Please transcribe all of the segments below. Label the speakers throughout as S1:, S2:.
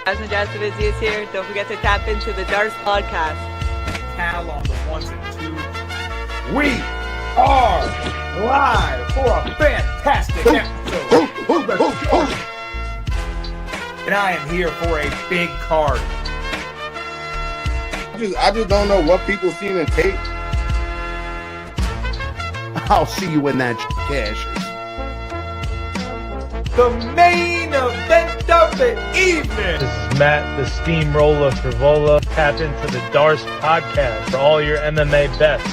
S1: Jasmine is here. Don't forget to tap into the Darts podcast.
S2: Cal on the ones and twos. We are live for a fantastic episode. And I am here for a big card.
S3: I just don't know what people see in the tape.
S4: I'll see you when that cashes.
S2: The main event of the evening.
S5: This is Matt, the Steamroller Frivola. Tap into the Darts podcast for all your MMA bets.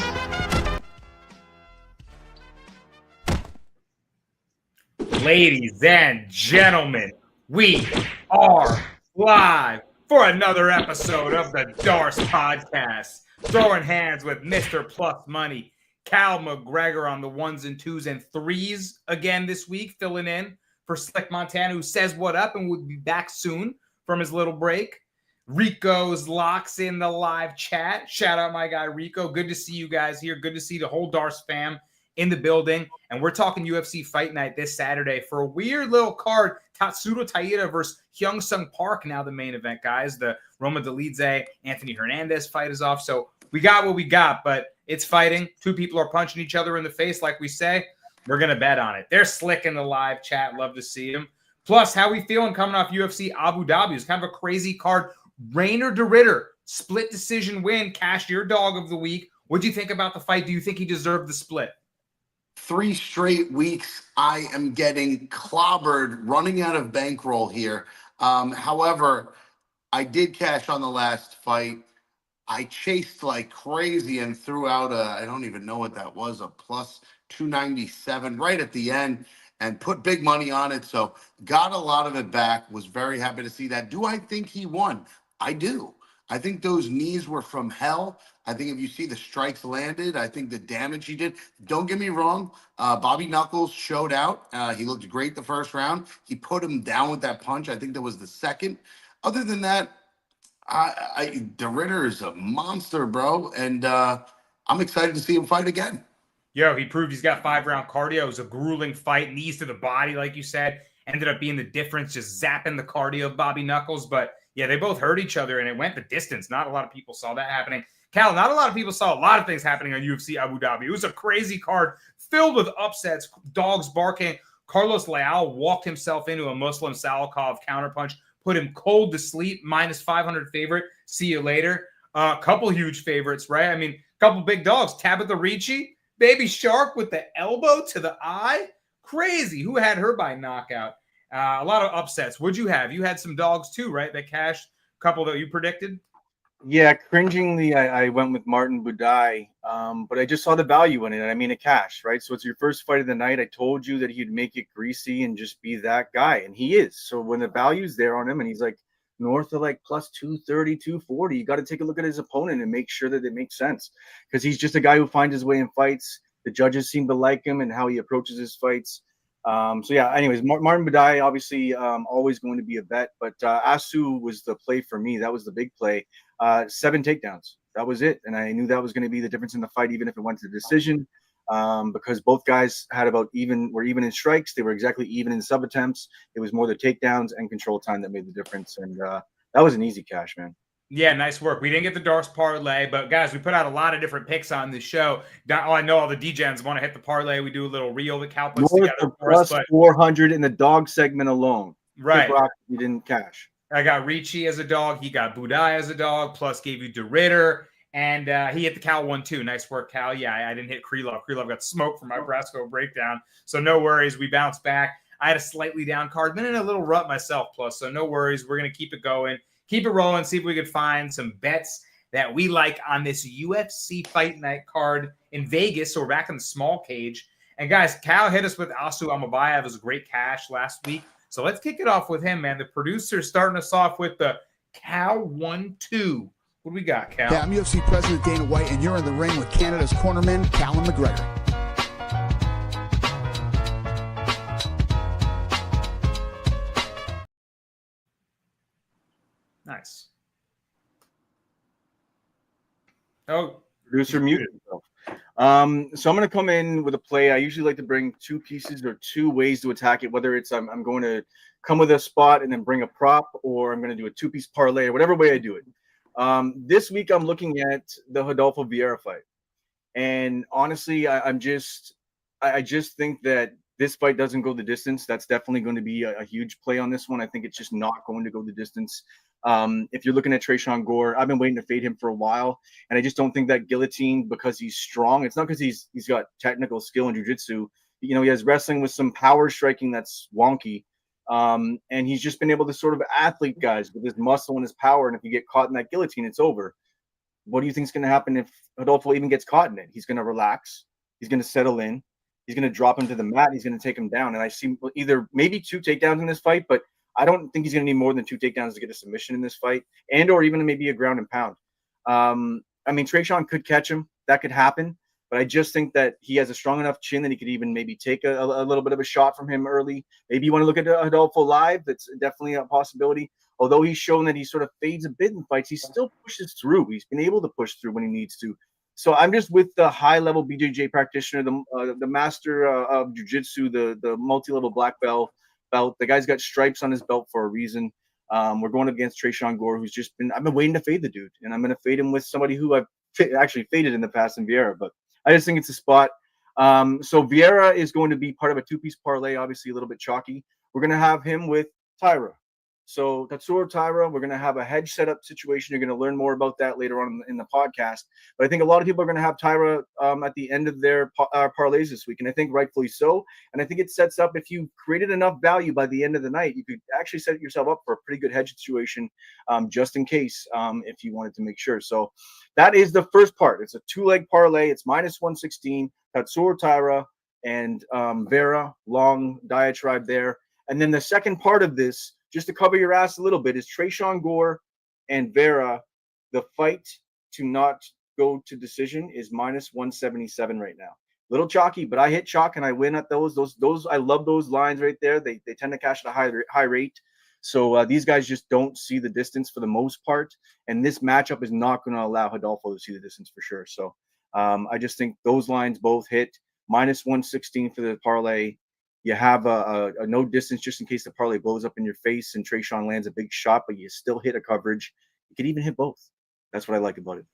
S2: Ladies and gentlemen, we are live for another episode of the Darts podcast. Throwing hands with Mr. Plus Money, Cal McGregor on the ones and twos and threes again this week, filling in for Slick Montana, who says what up and will be back soon from his little break. Rico's locks in the live chat. Shout out my guy Rico. Good to see you guys here. Good to see the whole Darts fam in the building. And we're talking UFC Fight Night this Saturday for a weird little card. Tosse Taira versus Hyung Sung Park, now the main event, guys. The Roma Dolidze, Anthony Hernandez fight is off. So we got what we got, but it's fighting. Two people are punching each other in the face, like we say. We're going to bet on it. They're slick in the live chat. Love to see them. Plus, how we feeling coming off UFC Abu Dhabi? It's kind of a crazy card. Rainer de Ridder, split decision win, cashed your dog of the week. What do you think about the fight? Do you think he deserved the split?
S4: 3 straight weeks, I am getting clobbered, running out of bankroll here. However, I did cash on the last fight. I chased like crazy and threw out I don't even know what that was, a plus 297 right at the end and put big money on it. So got a lot of it back. Was very happy to see that. Do I think he won? I do. I think those knees were from hell. I think if you see the strikes landed, I think the damage he did. Don't get me wrong. Bobby Knuckles showed out. He looked great the first round. He put him down with that punch. I think that was the second. Other than that, de Ridder is a monster, bro. And I'm excited to see him fight again.
S2: Yo, he proved he's got 5-round cardio. It was a grueling fight, knees to the body, like you said. Ended up being the difference, just zapping the cardio of Bobby Knuckles. But, yeah, they both hurt each other, and it went the distance. Not a lot of people saw that happening. Cal, not a lot of people saw a lot of things happening on UFC Abu Dhabi. It was a crazy card filled with upsets, dogs barking. Carlos Leal walked himself into a Muslim Salikov counterpunch, put him cold to sleep, minus 500 favorite. See you later. A couple huge favorites, right? I mean, a couple big dogs. Tabitha Ricci. Baby Shark with the elbow to the eye. Crazy. Who had her by knockout? A lot of upsets. What'd you have? You had some dogs too, right? That cashed. A couple that you predicted.
S6: Yeah, cringingly, I went with Martin Budai, but I just saw the value in it. I mean, it cashed, right? So it's your first fight of the night. I told you that he'd make it greasy and just be that guy, and he is. So when the value's there on him and he's like north of like plus 230, 240, you got to take a look at his opponent and make sure that it makes sense, because he's just a guy who finds his way in fights. The judges seem to like him and how he approaches his fights. So yeah, anyways, Martin Budai, obviously always going to be a bet, but Asu was the play for me. That was the big play. 7 takedowns. That was it. And I knew that was going to be the difference in the fight, even if it went to the decision, because both guys had were even in strikes. They were exactly even in sub attempts. It was more the takedowns and control time that made the difference. And that was an easy cash, man.
S2: Yeah, nice work. We didn't get the Darts parlay, but guys, we put out a lot of different picks on this show. I know all the DJs want to hit the parlay. We do a little reel that Cal puts together for us.
S6: Plus 400 in the dog segment alone.
S2: Right.
S6: You didn't cash.
S2: I got Ricci as a dog. He got Budai as a dog, plus gave you de Ridder. And he hit the Cal one, too. Nice work, Cal. Yeah, I didn't hit Krylov. Krylov got smoked from my Brasco breakdown. So no worries. We bounced back. I had a slightly down card. Been in a little rut myself, plus. So no worries. We're going to keep it going. Keep it rolling. See if we could find some bets that we like on this UFC Fight Night card in Vegas. So we're back in the small cage. And, guys, Cal hit us with Asu Amabayev. It was a great cash last week. So let's kick it off with him, man. The producer's starting us off with the Cal 1-2. What do we got, Cal?
S7: Yeah, I'm UFC President Dana White, and you're in the ring with Canada's cornerman, Callum McGregor.
S2: Nice. Oh,
S6: Producer muted himself. So I'm going to come in with a play. I usually like to bring two pieces or two ways to attack it, whether it's I'm going to come with a spot and then bring a prop, or I'm going to do a two-piece parlay, or whatever way I do it. This week I'm looking at the Rodolfo Vieira fight. And honestly, I just think that this fight doesn't go the distance. That's definitely going to be a huge play on this one. I think it's just not going to go the distance. If you're looking at Tresean Gore, I've been waiting to fade him for a while, and I just don't think that guillotine, because he's strong. It's not because he's got technical skill in jiu-jitsu. You know, he has wrestling with some power striking that's wonky, and he's just been able to sort of athlete guys with his muscle and his power. And if you get caught in that guillotine, it's over. What do you think is going to happen if Rodolfo even gets caught in it? He's going to relax. He's going to settle in. He's going to drop him to the mat. He's going to take him down. And I see either maybe 2 takedowns in this fight, but I don't think he's going to need more than 2 takedowns to get a submission in this fight, and or even maybe a ground and pound. I mean, Tresean could catch him. That could happen. But I just think that he has a strong enough chin that he could even maybe take a little bit of a shot from him early. Maybe you want to look at Rodolfo live. That's definitely a possibility. Although he's shown that he sort of fades a bit in fights, he still pushes through. He's been able to push through when he needs to. So I'm just with the high-level BJJ practitioner, the master of jiu-jitsu, the multi-level black belt. The guy's got stripes on his belt for a reason. We're going up against Tresean Gore, who's just been – I've been waiting to fade the dude, and I'm going to fade him with somebody who I've actually faded in the past in Vieira. But I just think it's a spot. So Vieira is going to be part of a 2-piece parlay, obviously a little bit chalky. We're going to have him with Taira. So Tatsuro Taira, we're going to have a hedge setup situation. You're going to learn more about that later on in the podcast. But I think a lot of people are going to have Taira at the end of their parlays this week, and I think rightfully so. And I think it sets up, if you created enough value by the end of the night, you could actually set yourself up for a pretty good hedge situation just in case if you wanted to make sure. So that is the first part. It's a 2-leg parlay. It's -116, Tatsuro Taira and Vieira, long diatribe there. And then the second part of this, just to cover your ass a little bit, is Tresean Gore and Vieira. The fight to not go to decision is -177 right now. Little chalky, but I hit chalk and I win at those. I love those lines right there. They tend to cash at a high rate. So these guys just don't see the distance for the most part. And this matchup is not going to allow Rodolfo to see the distance for sure. So I just think those lines both hit. -116 for the parlay. You have a no distance just in case the parlay blows up in your face and Tresean lands a big shot, but you still hit a coverage. You could even hit both. That's what I like about it.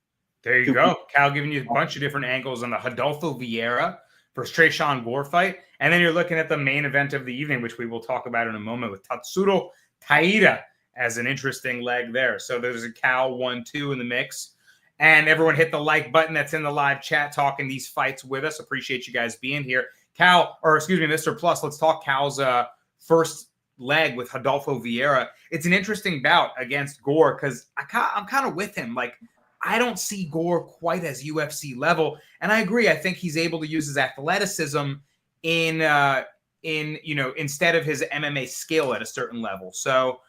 S2: There you go. Cal giving you a bunch of different angles on the Rodolfo Vieira versus Tresean Gore fight. And then you're looking at the main event of the evening, which we will talk about in a moment, with Tatsuro Taira as an interesting leg there. So there's a Cal 1-2 in the mix. And everyone hit the like button that's in the live chat talking these fights with us. Appreciate you guys being here. Mr. Plus, let's talk Cal's first leg with Rodolfo Vieira. It's an interesting bout against Gore because I'm kind of with him. Like, I don't see Gore quite as UFC level, and I agree. I think he's able to use his athleticism instead of his MMA skill at a certain level. So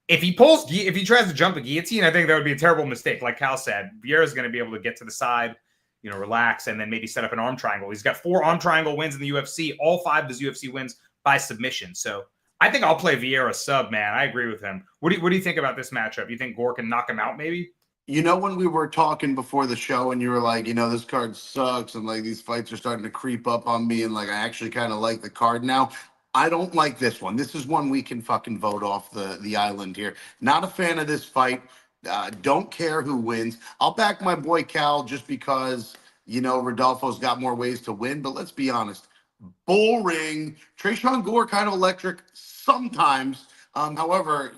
S2: if he tries to jump a guillotine, I think that would be a terrible mistake. Like Cal said, Vieira's going to be able to get to the side, relax, and then maybe set up an arm triangle. He's got 4 arm triangle wins in the UFC. All 5 of his UFC wins by submission. So I think I'll play Vieira sub, man. I agree with him. What do you think about this matchup? You think Gore can knock him out maybe?
S4: When we were talking before the show and you were like, this card sucks and like these fights are starting to creep up on me and like I actually kind of like the card now. I don't like this one. This is one we can fucking vote off the island here. Not a fan of this fight. Don't care who wins. I'll back my boy Cal just because, Rodolfo's got more ways to win. But let's be honest. Boring. Tresean Gore kind of electric sometimes. However,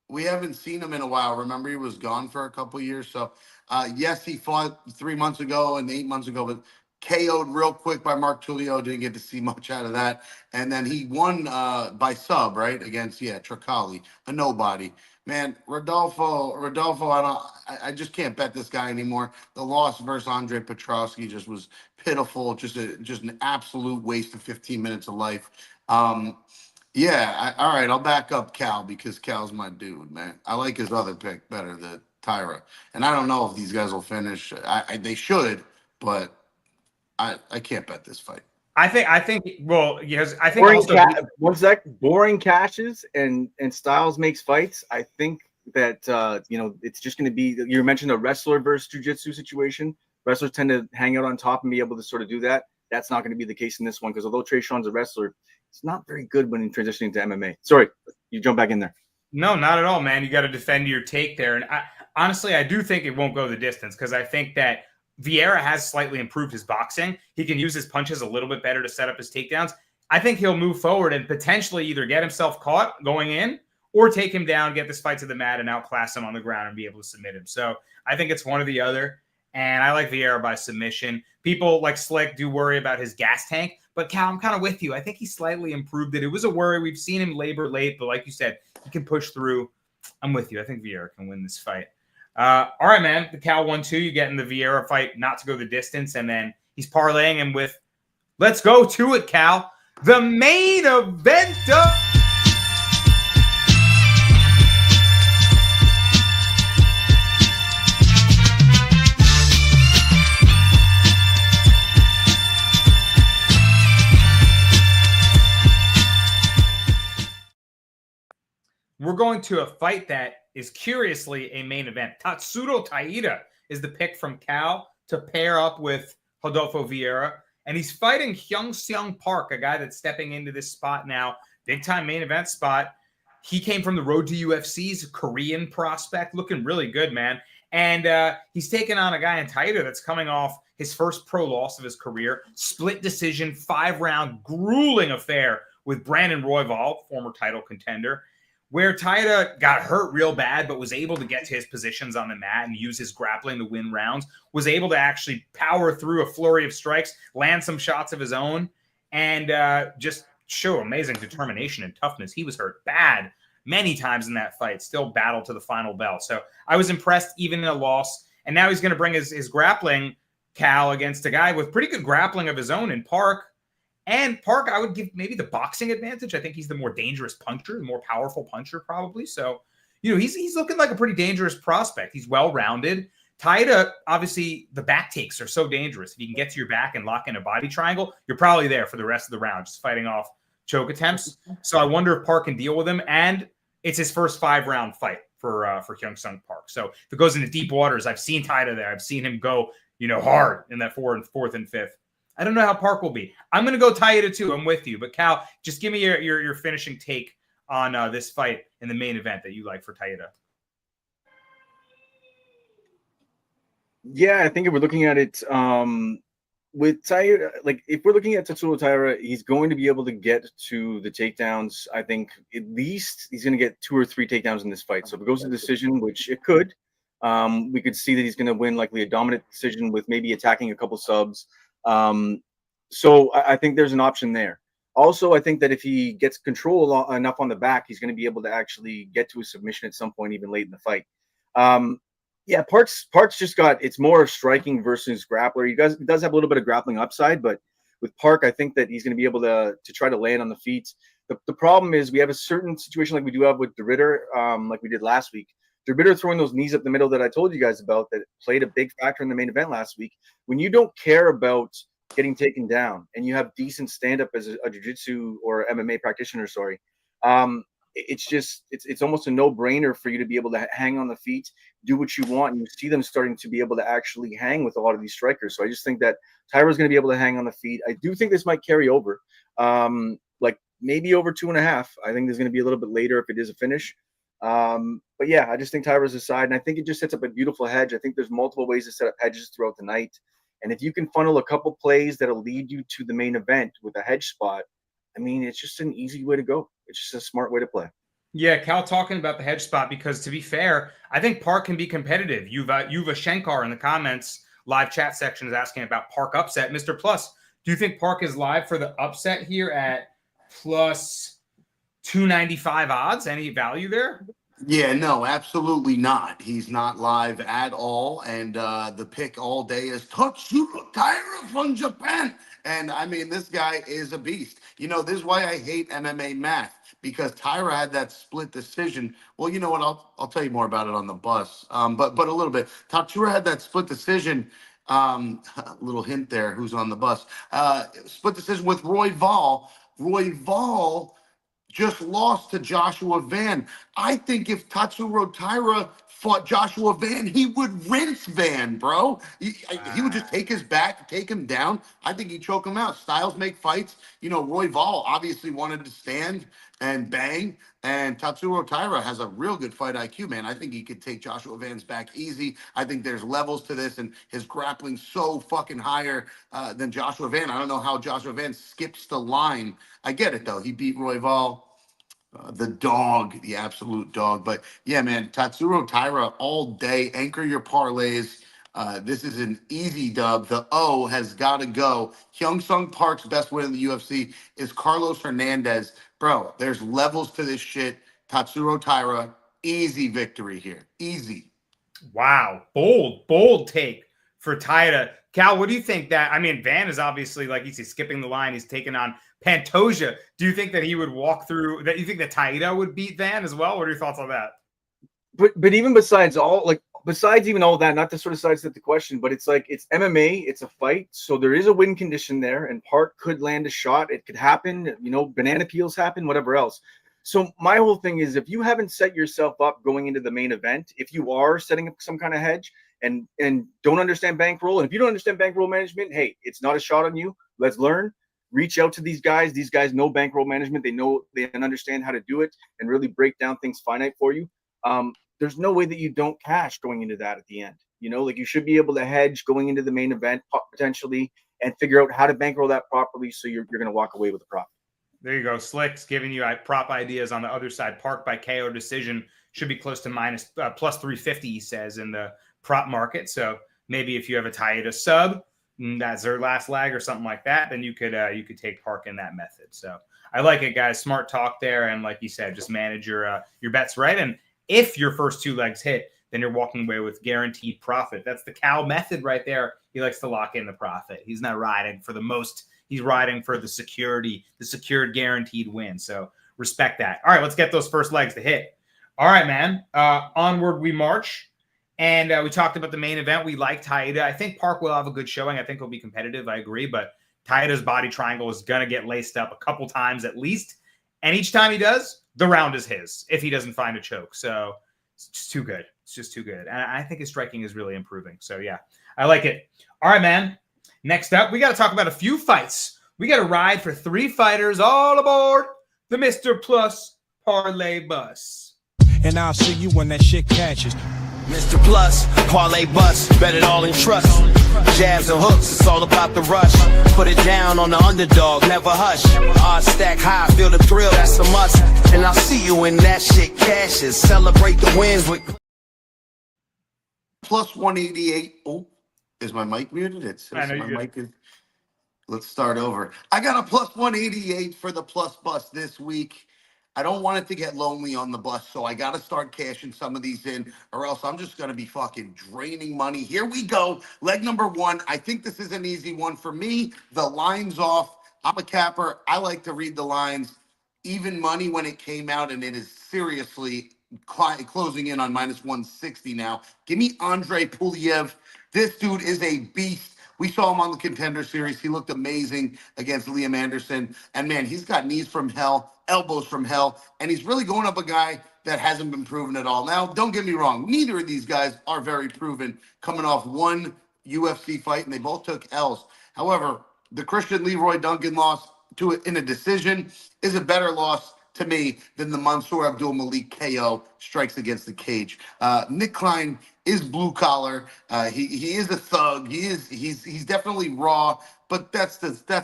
S4: we haven't seen him in a while. Remember, he was gone for a couple years. So, yes, he fought 3 months ago and 8 months ago, but KO'd real quick by Mark Tulio. Didn't get to see much out of that. And then he won by sub, right, against, Tricali, a nobody. Man, Rodolfo, I just can't bet this guy anymore. The loss versus Andre Petrosky just was pitiful, just an absolute waste of 15 minutes of life. All right, I'll back up Cal because Cal's my dude, man. I like his other pick better, the Taira. And I don't know if these guys will finish. They should, but I can't bet this fight.
S2: I think
S6: boring cashes and Styles makes fights. I think that it's just going to be. You mentioned a wrestler versus jiu-jitsu situation. wrestlers tend to hang out on top and be able to sort of do that. That's not going to be the case in this one because although Trayshawn's a wrestler, it's not very good when transitioning to MMA. Sorry, you jump back in there.
S2: No, not at all, man. You got to defend your take there. And honestly, I do think it won't go the distance because I think that Vieira has slightly improved his boxing. He can use his punches a little bit better to set up his takedowns. I think he'll move forward and potentially either get himself caught going in or take him down, get this fight to the mat, and outclass him on the ground and be able to submit him. So I think it's one or the other. And I like Vieira by submission. People like Slick do worry about his gas tank. But, Cal, I'm kind of with you. I think he slightly improved it. It was a worry. We've seen him labor late. But like you said, he can push through. I'm with you. I think Vieira can win this fight. All right, man. The Cal 1-2. You get in the Vieira fight not to go the distance. And then he's parlaying him with, let's go to it, Cal. The main event of... We're going to a fight that is curiously a main event. Tatsuro Taira is the pick from Cal to pair up with Rodolfo Vieira. And he's fighting Hyung-Seung Park, a guy that's stepping into this spot now. Big-time main event spot. He came from the road to UFC's Korean prospect. Looking really good, man. And he's taking on a guy in Taira that's coming off his first pro loss of his career. Split decision, 5-round, grueling affair with Brandon Royval, former title contender, where Taira got hurt real bad, but was able to get to his positions on the mat and use his grappling to win rounds, was able to actually power through a flurry of strikes, land some shots of his own, and just show amazing determination and toughness. He was hurt bad many times in that fight, still battled to the final bell. So I was impressed even in a loss. And now he's going to bring his grappling, Cal, against a guy with pretty good grappling of his own in Park. And Park, I would give maybe the boxing advantage. I think he's the more dangerous puncher, the more powerful puncher probably. So, he's looking like a pretty dangerous prospect. He's well-rounded. Taira, obviously, the back takes are so dangerous. If you can get to your back and lock in a body triangle, you're probably there for the rest of the round, just fighting off choke attempts. So I wonder if Park can deal with him. And it's his first 5-round fight for Hyung-Seung Park. So if it goes into deep waters, I've seen Taira there. I've seen him go, hard in that fourth and fifth. I don't know how Park will be. I'm going to go Taira too. I'm with you. But Cal, just give me your finishing take on this fight in the main event that you like for Taira.
S6: Yeah, I think if we're looking at it with Taira, like if we're looking at Tatsuro Taira, he's going to be able to get to the takedowns. I think at least he's going to get 2 or 3 takedowns in this fight. So if it goes to decision, which it could, we could see that he's going to win likely a dominant decision with maybe attacking a couple subs. So I think there's an option there. Also, I think that if he gets control enough on the back, he's going to be able to actually get to a submission at some point, even late in the fight. Yeah, Park's just got, it's more striking versus grappler. He does have a little bit of grappling upside, but with Park, I think that he's going to be able to try to land on the feet. The problem is we have a certain situation like we do have with Ritter, like we did last week. Ritter throwing those knees up the middle that I told you guys about that played a big factor in the main event last week. When you don't care about getting taken down and you have decent stand-up as a jiu-jitsu or MMA practitioner, it's almost a no-brainer for you to be able to hang on the feet, do what you want, and you see them starting to be able to actually hang with a lot of these strikers. So I just think that Taira's going to be able to hang on the feet. I do think this might carry over, like maybe over 2.5. I think there's going to be a little bit later if it is a finish. But yeah, I just think Taira's aside, and I think it just sets up a beautiful hedge. I think there's multiple ways to set up hedges throughout the night. And if you can funnel a couple plays that'll lead you to the main event with a hedge spot, I mean, it's just an easy way to go. It's just a smart way to play.
S2: Yeah, Cal talking about the hedge spot because, to be fair, I think Park can be competitive. Yuva Shankar in the comments live chat section is asking about Park upset. Mr. Plus, do you think Park is live for the upset here at plus 295 odds? Any value there?
S4: Yeah, no, absolutely not. He's not live at all. And the pick all day is Tatsuro Taira from Japan. And I mean, this guy is a beast. This is why I hate MMA math, because Taira had that split decision. Well, you know what? I'll tell you more about it on the bus. But a little bit. Tatsuro had that split decision. A little hint there. Who's on the bus? Split decision with Royval. Royval just lost to Joshua Van. I think if Tatsuro Taira fought Joshua Van, he would rinse Van, bro. He would just take his back, take him down. I think he'd choke him out. Styles make fights. You know, Roy Vol obviously wanted to stand and bang, and Tatsuro Taira has a real good fight IQ, man. I think he could take Joshua Van's back easy. I think there's levels to this, and his grappling so fucking higher than Joshua Van. I don't know how Joshua Van skips the line. I get it, though. He beat Roy Vol. The dog, the absolute dog. But yeah, man, Tatsuro Taira all day. Anchor your parlays. This is an easy dub. The O has got to go. Hyung Sung Park's best win in the UFC is Carlos Hernandez. Bro, there's levels to this shit. Tatsuro Taira, easy victory here. Easy.
S2: Wow. Bold take for Taira. Cal, what do you think that? I mean, Van is obviously, like he's skipping the line. He's taking on Pantoja. Do you think that he would walk through that? You think that Taira would beat Van as well? What are your thoughts on that?
S6: But even besides even all that, not to sort of sidestep the question, but it's like it's MMA, it's a fight, so there is a win condition there, and Park could land a shot. It could happen, you know, banana peels happen, whatever else. So my whole thing is, if you haven't set yourself up going into the main event, if you are setting up some kind of hedge and don't understand bankroll, and if you don't understand bankroll management, hey, it's not a shot on you. Let's learn. Reach out to these guys. These guys know bankroll management. They understand how to do it and really break down things finite for you. There's no way that you don't cash going into that at the end. You know, like you should be able to hedge going into the main event potentially and figure out how to bankroll that properly so you're going to walk away with a profit.
S2: There you go. Slick's giving you prop ideas on the other side. Park by KO decision should be close to plus 350, he says, in the prop market. So maybe if you have a Taira sub, that's their last leg or something like that, then you could take Park in that method. So I like it, guys. Smart talk there. And like you said, just manage your bets right. And if your first two legs hit, then you're walking away with guaranteed profit. That's the Cal method right there. He likes to lock in the profit. He's not riding for the most. He's riding for the secured guaranteed win. So respect that. All right, let's get those first legs to hit. All right, man. Onward we march. And we talked about the main event. We like Taira. I think Park will have a good showing. I think he'll be competitive. I agree. But Taira's body triangle is going to get laced up a couple times at least. And each time he does, the round is his if he doesn't find a choke. So it's just too good. It's just too good. And I think his striking is really improving. So, yeah, I like it. All right, man. Next up, we got to talk about a few fights. We got to ride for 3 fighters all aboard the Mr. Plus Parlay bus.
S8: And I'll see you when that shit catches.
S9: Mr. Plus, Parlay bus, bet it all in trust. Jabs and hooks, it's all about the rush. Put it down on the underdog, never hush. Odds stack high, feel the thrill, that's a must. And I'll see you when that shit cashes. Celebrate the wins with
S4: Plus 188. Oh, is my mic muted? It says my mic is. Let's start over. I got a plus 188 for the plus bus this week. I don't want it to get lonely on the bus, so I got to start cashing some of these in, or else I'm just going to be fucking draining money. Here we go. Leg number 1. I think this is an easy one for me. The line's off. I'm a capper. I like to read the lines. Even money when it came out, and it is seriously closing in on minus 160 now. Give me Andre Puliev. This dude is a beast. We saw him on the Contender Series. He looked amazing against Liam Anderson. And, man, he's got knees from hell, elbows from hell, and he's really going up a guy that hasn't been proven at all. Now, don't get me wrong. Neither of these guys are very proven coming off one UFC fight, and they both took L's. However, the Christian Leroy Duncan loss in a decision is a better loss to me than the Mansour Abdul Malik KO strikes against the cage. Nick Klein is blue collar. He is a thug. He's definitely raw. But that's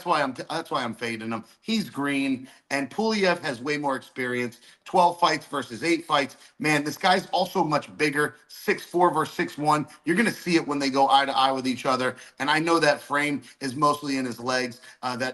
S4: why I'm fading him. He's green, and Puliev has way more experience. 12 fights versus 8 fights. Man, this guy's also much bigger. 6'4" versus 6'1". You're gonna see it when they go eye to eye with each other. And I know that frame is mostly in his legs.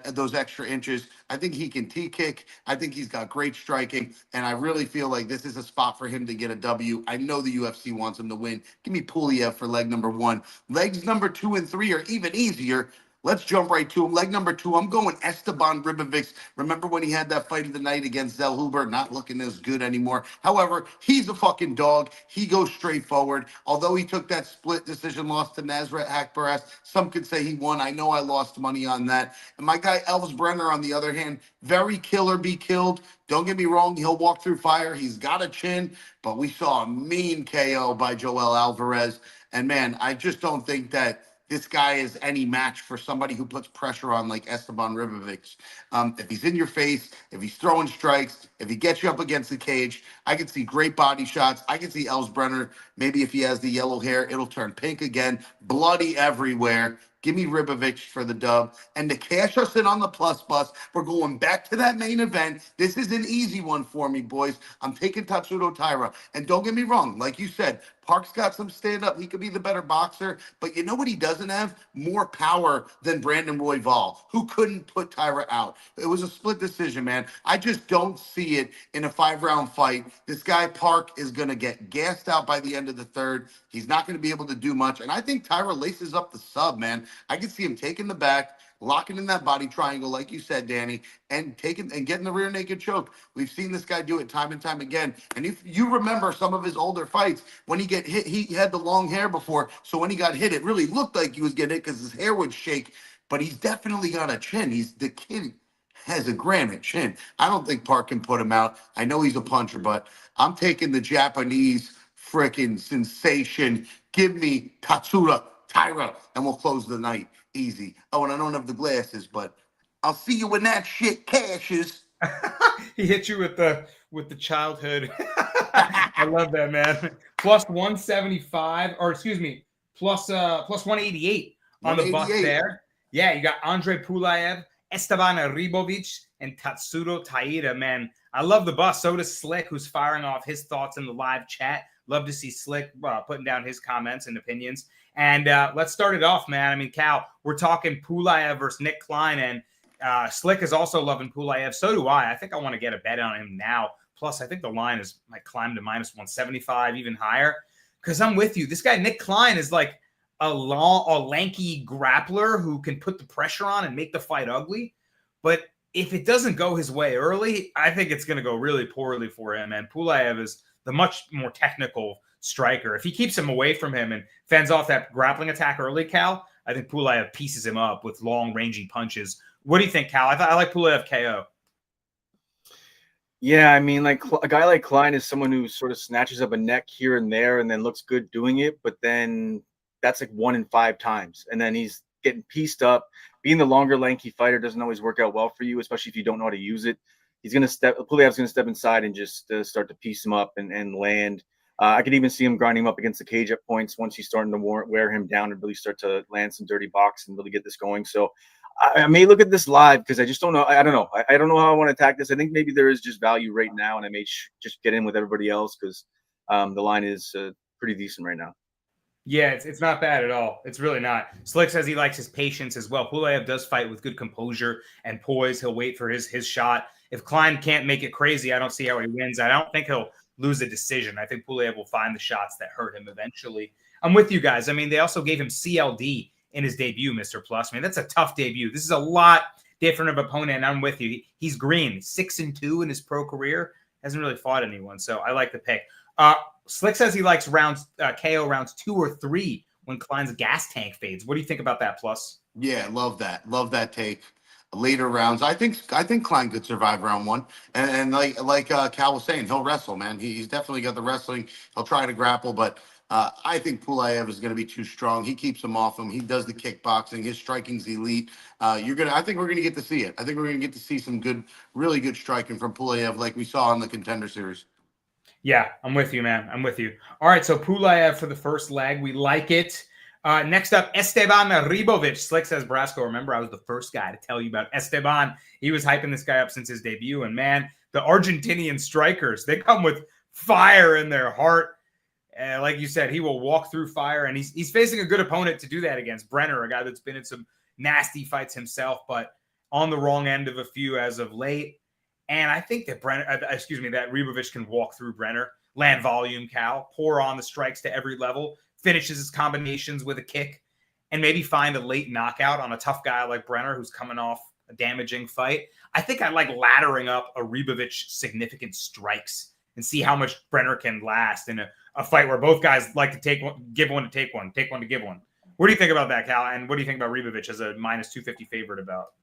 S4: Those extra inches. I think he can T-kick. I think he's got great striking, and I really feel like this is a spot for him to get a W. I know the UFC wants him to win. Give me Puliev for leg number 1. Legs number 2 and 3 are even easier. Let's jump right to him. Leg number 2, I'm going Esteban Ribovics. Remember when he had that fight of the night against Zellhuber? Not looking as good anymore. However, he's a fucking dog. He goes straight forward. Although he took that split decision loss to Nasrat Haqparast, some could say he won. I know I lost money on that. And my guy Elves Brenner, on the other hand, very kill or be killed. Don't get me wrong, he'll walk through fire. He's got a chin, but we saw a mean KO by Joel Alvarez. And man, I just don't think that this guy is any match for somebody who puts pressure on like Esteban Ribovics. If he's in your face, if he's throwing strikes, if he gets you up against the cage, I can see great body shots. I can see Elsbrenner, maybe if he has the yellow hair, it'll turn pink again, bloody everywhere. Give me Ribovics for the dub. And to cash us in on the plus bus, we're going back to that main event. This is an easy one for me, boys. I'm taking Tatsudo Taira. And don't get me wrong, like you said, Park's got some stand-up. He could be the better boxer. But you know what he doesn't have? More power than Brandon Royval, who couldn't put Taira out. It was a split decision, man. I just don't see it in a 5-round fight. This guy, Park, is going to get gassed out by the end of the third. He's not going to be able to do much. And I think Taira laces up the sub, man. I can see him taking the back, locking in that body triangle, like you said, Danny, and getting the rear naked choke. We've seen this guy do it time and time again. And if you remember some of his older fights, when he get hit, he had the long hair before. So when he got hit, it really looked like he was getting hit because his hair would shake. But he's definitely got a chin. The kid has a granite chin. I don't think Park can put him out. I know he's a puncher, but I'm taking the Japanese freaking sensation. Give me Tatsuda Taira, and we'll close the night easy. Oh, and I don't have the glasses, but I'll see you when that shit cashes.
S2: He hit you with the childhood. I love that, man. Plus 175, or excuse me, plus 188 on the bus there. Yeah, you got Andre Pulaev, Esteban Ribovic, and Tatsudo Taira, man. I love the bus. So does Slick, who's firing off his thoughts in the live chat. Love to see Slick putting down his comments and opinions. And let's start it off, man. I mean, Cal, we're talking Pulaev versus Nick Klein, and Slick is also loving Pulaev. So do I. I think I want to get a bet on him now. Plus, I think the line might climb to minus 175, even higher. Because I'm with you. This guy, Nick Klein, is like a lanky grappler who can put the pressure on and make the fight ugly. But if it doesn't go his way early, I think it's going to go really poorly for him. And Pulaev is the much more technical striker. If he keeps him away from him and fends off that grappling attack early, Cal, I think Pulaev pieces him up with long, rangy punches. What do you think, Cal? I like Pulaev KO.
S6: Yeah, I mean, like a guy like Klein is someone who sort of snatches up a neck here and there and then looks good doing it, but then that's like 1 in 5 times. And then he's getting pieced up. Being the longer, lanky fighter doesn't always work out well for you, especially if you don't know how to use it. Pulaev's going to step inside and just start to piece him up and land. I could even see him grinding him up against the cage at points once he's starting to wear him down and really start to land some dirty box and really get this going. So I may look at this live because I just don't know. I don't know. I don't know how I want to attack this. I think maybe there is just value right now, and I may just get in with everybody else because the line is pretty decent right now.
S2: Yeah, it's not bad at all. It's really not. Slick says he likes his patience as well. Pulaev does fight with good composure and poise. He'll wait for his shot. If Klein can't make it crazy, I don't see how he wins. I don't think he'll lose a decision. I think Pulaev will find the shots that hurt him eventually. I'm with you guys. I mean, they also gave him CLD in his debut, Mr. Plus. I mean, that's a tough debut. This is a lot different of opponent. I'm with you. He's green, 6-2 in his pro career. Hasn't really fought anyone, so I like the pick. Slick says he likes KO rounds 2 or 3 when Klein's gas tank fades. What do you think about that, Plus?
S4: Yeah, love that. Love that take. Later rounds, I think Klein could survive round 1, and like Cal was saying, he'll wrestle, man. He's definitely got the wrestling. He'll try to grapple, but I think Pulaev is going to be too strong. He keeps him off him. He does the kickboxing. His striking's elite. I think we're going to get to see it. I think we're going to get to see some really good striking from Pulaev, like we saw in the Contender Series.
S2: Yeah, I'm with you, man. I'm with you. All right, so Pulaev for the first leg. We like it. Next up, Esteban Ribovic. Slick says, Brasco, remember, I was the first guy to tell you about Esteban. He was hyping this guy up since his debut. And, man, the Argentinian strikers, they come with fire in their heart. Like you said, he will walk through fire. And he's facing a good opponent to do that against. Brenner, a guy that's been in some nasty fights himself, but on the wrong end of a few as of late. And I think that that Ribovic can walk through Brenner, land volume, Cal, pour on the strikes to every level, finishes his combinations with a kick. and maybe find a late knockout on a tough guy like Brenner who's coming off a damaging fight. I think I like laddering up a Ribovic significant strikes and see how much Brenner can last in a fight where both guys like to take one, give one to take one to give one. What do you think about that, Cal? And what do you think about Ribovic as a minus 250 favorite about?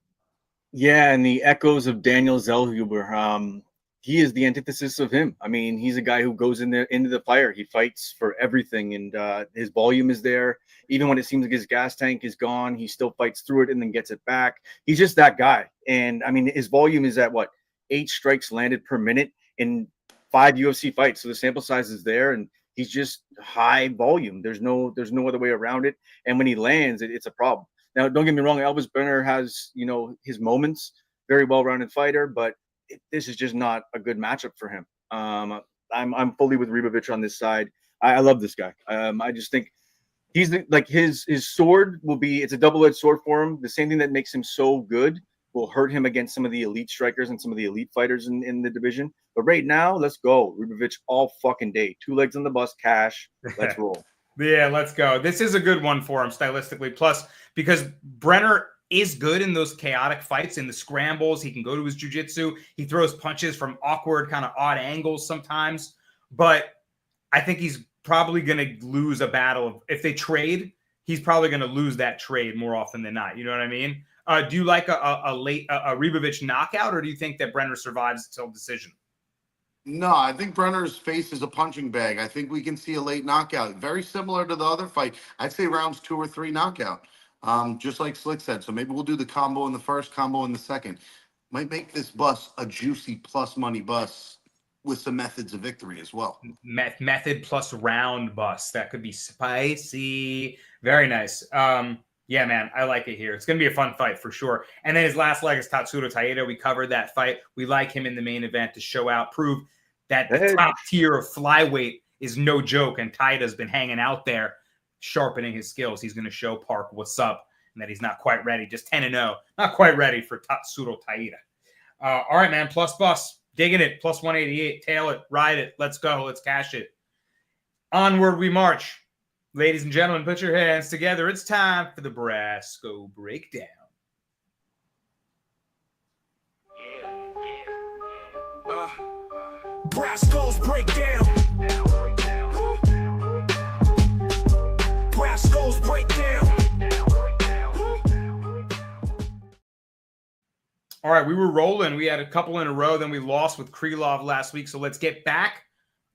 S6: Yeah, and the echoes of Daniel Zellhuber. He is the antithesis of him. I mean, he's a guy who goes in there into the fire. He fights for everything, and his volume is there. Even when it seems like his gas tank is gone, he still fights through it and then gets it back. He's just that guy. And I mean, his volume is at 8 strikes landed per minute in 5 UFC fights. So the sample size is there, and he's just high volume. There's no other way around it. And when he lands, it's a problem. Now, don't get me wrong. Elvis Brenner has, his moments, very well-rounded fighter, but this is just not a good matchup for him. I'm fully with Ribovic on this side. I love this guy. I just think he's his sword will be, it's a double-edged sword for him. The same thing that makes him so good will hurt him against some of the elite strikers and some of the elite fighters in the division. But right now, let's go. Ribovic all fucking day. 2 legs on the bus, cash. Let's roll.
S2: Yeah, let's go. This is a good one for him stylistically. Plus, because Brenner is good in those chaotic fights, in the scrambles. He can go to his jiu-jitsu. He throws punches from awkward, kind of odd angles sometimes. But I think he's probably going to lose a battle. If they trade, he's probably going to lose that trade more often than not. You know what I mean? Do you like a late Ribovic knockout, or do you think that Brenner survives until decision?
S4: No, I think Brenner's face is a punching bag. I think we can see a late knockout. Very similar to the other fight. I'd say rounds 2 or 3 knockout, just like Slick said. So maybe we'll do the combo in the first, combo in the second. Might make this bus a juicy plus money bus with some methods of victory as well.
S2: Method plus round bus. That could be spicy. Very nice. Yeah, man, I like it here. It's going to be a fun fight for sure. And then his last leg is Tatsuro Taira. We covered that fight. We like him in the main event to show out, prove that the top tier of flyweight is no joke. And Taira's been hanging out there, sharpening his skills. He's going to show Park what's up and that he's not quite ready. Just 10-0. Not quite ready for Tatsuro Taira. All right, man, plus bus. Digging it. Plus 188. Tail it. Ride it. Let's go. Let's cash it. Onward we march. Ladies and gentlemen, put your hands together. It's time for the Brasco Breakdown.
S9: Brasco's Breakdown. Brasco's Breakdown.
S2: All right, we were rolling. We had a couple in a row. Then we lost with Krylov last week. So let's get back